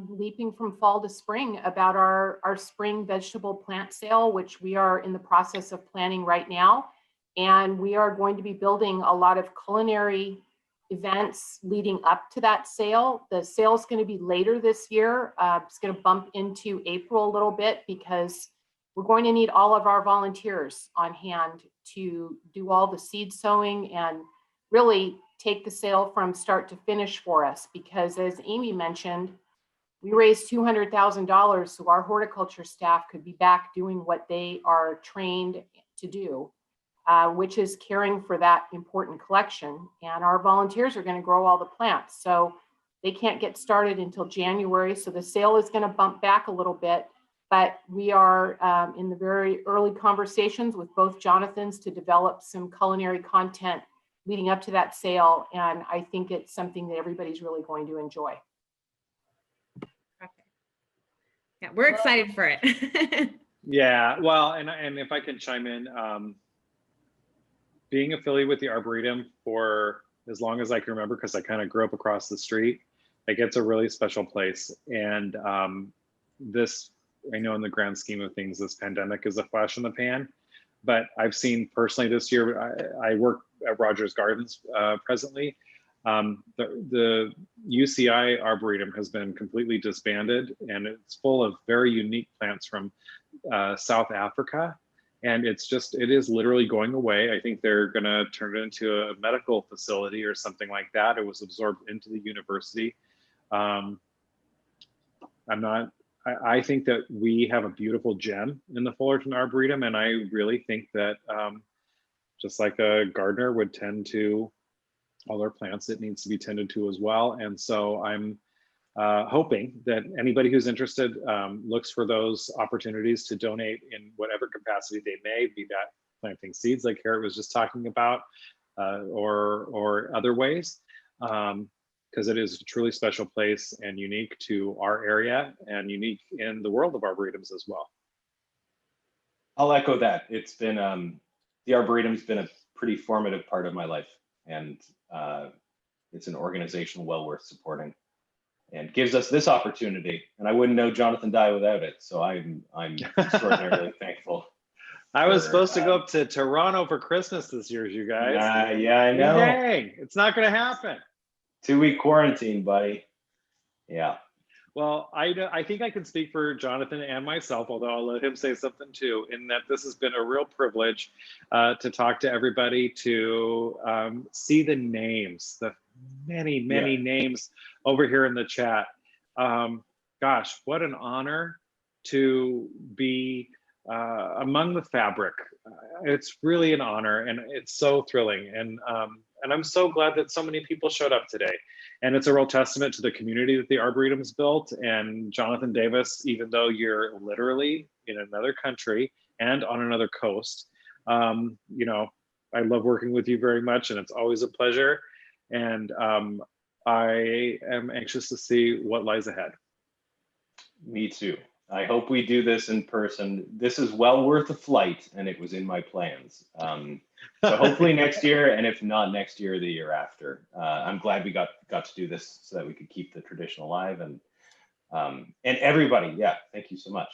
leaping from fall to spring about our spring vegetable plant sale, which we are in the process of planning right now. And we are going to be building a lot of culinary events leading up to that sale. The sale is going to be later this year. It's going to bump into April a little bit because we're going to need all of our volunteers on hand to do all the seed sowing and really take the sale from start to finish for us. Because as Amy mentioned, we raised $200,000 so our horticulture staff could be back doing what they are trained to do, which is caring for that important collection. And our volunteers are going to grow all the plants. So they can't get started until January. So the sale is going to bump back a little bit. But we are in the very early conversations with both Jonathans to develop some culinary content leading up to that sale. And I think it's something that everybody's really going to enjoy. Yeah, we're excited for it. Yeah, well, and if I can chime in, being affiliated with the Arboretum for as long as I can remember, because I kind of grew up across the street, like it's a really special place. And this, I know in the grand scheme of things, this pandemic is a flash in the pan, but I've seen personally this year, I work at Rogers Gardens presently. The UCI Arboretum has been completely disbanded, and it's full of very unique plants from South Africa. And it is literally going away. I think they're gonna turn it into a medical facility or something like that. It was absorbed into the university. I think that we have a beautiful gem in the Fullerton Arboretum, and I really think that just like a gardener would tend to all our plants, it needs to be tended to as well. And so I'm hoping that anybody who's interested looks for those opportunities to donate in whatever capacity they may, be that planting seeds like Harriet was just talking about, or other ways, because it is a truly special place and unique to our area and unique in the world of arboretums as well. I'll echo that. It's been, the Arboretum's been a pretty formative part of my life, and it's an organization well worth supporting and gives us this opportunity. And I wouldn't know Joanthan Dye without it. So I'm extraordinarily thankful. I was supposed to go up to Toronto for Christmas this year, you guys. Yeah, I know. Dang, it's not going to happen. 2-week quarantine, buddy. Yeah. Well, I think I can speak for Joanthan and myself, although I'll let him say something too, in that this has been a real privilege to talk to everybody, to see the names, the many names over here in the chat. Gosh, what an honor to be among the fabric. It's really an honor, and it's so thrilling. And I'm so glad that so many people showed up today. And it's a real testament to the community that the Arboretum's built. And Joanthan Davis, even though you're literally in another country and on another coast, you know, I love working with you very much, and it's always a pleasure. And I am anxious to see what lies ahead. Me too. I hope we do this in person. This is well worth a flight, and it was in my plans. So hopefully next year, and if not next year, the year after. I'm glad we got to do this so that we could keep the tradition alive. And everybody, yeah, thank you so much.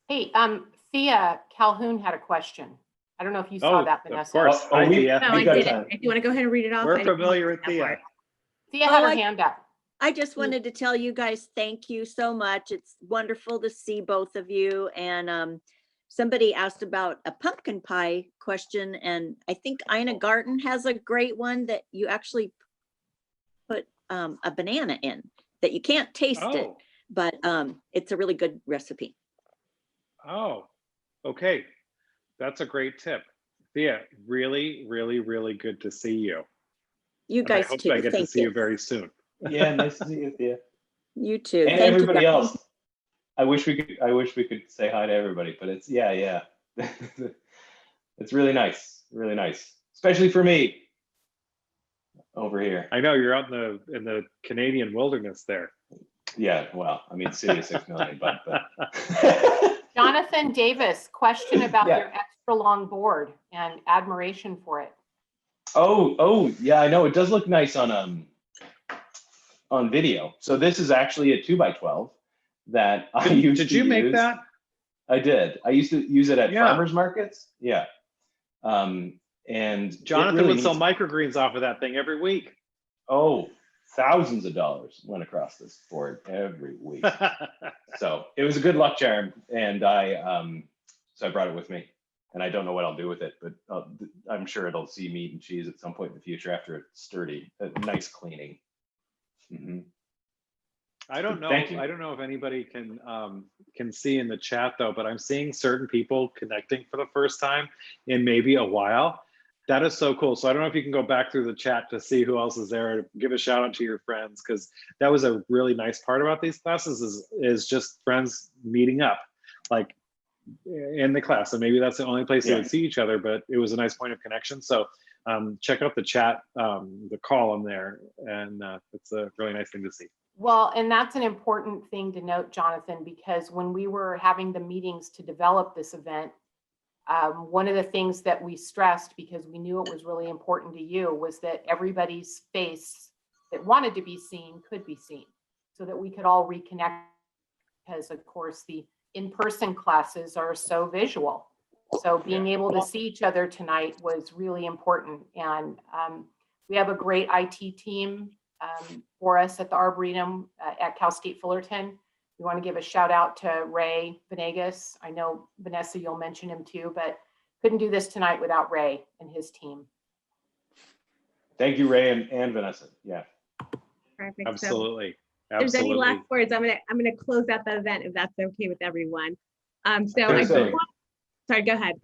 Hey, Thea Calhoun had a question. I don't know if you saw that, Vanessa. Of course. No, I didn't. If you want to go ahead and read it off. We're familiar with Thea. Thea had her hand up. I just wanted to tell you guys, thank you so much. It's wonderful to see both of you. And somebody asked about a pumpkin pie question. And I think Ina Garten has a great one that you actually put a banana in, that you can't taste it, but it's a really good recipe. Oh, okay. That's a great tip. Thea, really, really, really good to see you. You guys I hope too. I get to see you very soon. Yeah, nice to see you, Thea. You too. And Thank everybody you. else. I wish we could say hi to everybody, but it's yeah. It's really nice, especially for me over here. I know you're out in the Canadian wilderness there. Yeah, well, I mean, city of 6 million, but. Joanthan Davis, question about your extra long board and admiration for it. Oh, yeah, I know. It does look nice on video. So this is actually a 2x12 that I used to use. Did you make that? I did. I used to use it at farmers markets. Yeah. And Joanthan would sell microgreens off of that thing every week. Oh, thousands of dollars went across this board every week. So it was a good luck charm, and so I brought it with me, and I don't know what I'll do with it, but I'm sure it'll see meat and cheese at some point in the future after it's a nice cleaning. Mm-hmm. I don't know. Thank you. I don't know if anybody can see in the chat though, but I'm seeing certain people connecting for the first time in maybe a while. That is so cool. So I don't know if you can go back through the chat to see who else is there. Give a shout out to your friends, because that was a really nice part about these classes is just friends meeting up, like in the class. And maybe that's the only place they would see each other, but it was a nice point of connection. So check out the chat, the column there, and it's a really nice thing to see. Well, and that's an important thing to note, Jonathan, because when we were having the meetings to develop this event, one of the things that we stressed, because we knew it was really important to you, was that everybody's face that wanted to be seen could be seen, so that we could all reconnect, because of course the in-person classes are so visual. So being able to see each other tonight was really important. And we have a great IT team for us at the Arboretum at Cal State Fullerton. We want to give a shout out to Ray Venegas. I know, Vanessa, you'll mention him too, but couldn't do this tonight without Ray and his team. Thank you, Ray and Vanessa. Yeah. Perfect. Absolutely. So, if there's any Absolutely. last words, I'm gonna close out the event if that's okay with everyone. So sorry, go ahead.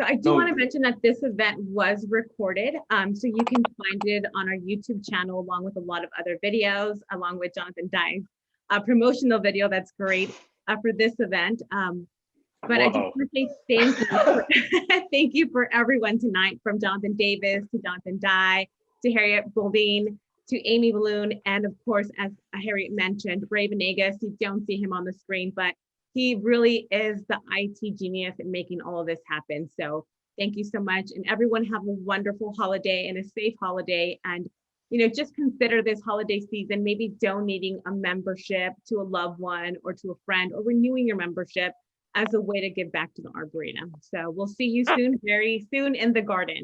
So I do want to mention that this event was recorded. So you can find it on our YouTube channel, along with a lot of other videos, along with Joanthan Dye's promotional video. That's great for this event. But I just want to say thank you. Thank you for everyone tonight, from Joanthan Davis to Joanthan Dye to Harriet Bouldin to Amy Balloon, and of course, as Harriet mentioned, Ray Venegas. You don't see him on the screen, but he really is the IT genius in making all of this happen. So thank you so much. And everyone have a wonderful holiday and a safe holiday. And, just consider this holiday season, maybe donating a membership to a loved one or to a friend, or renewing your membership as a way to give back to the Arboretum. So we'll see you soon, very soon in the garden.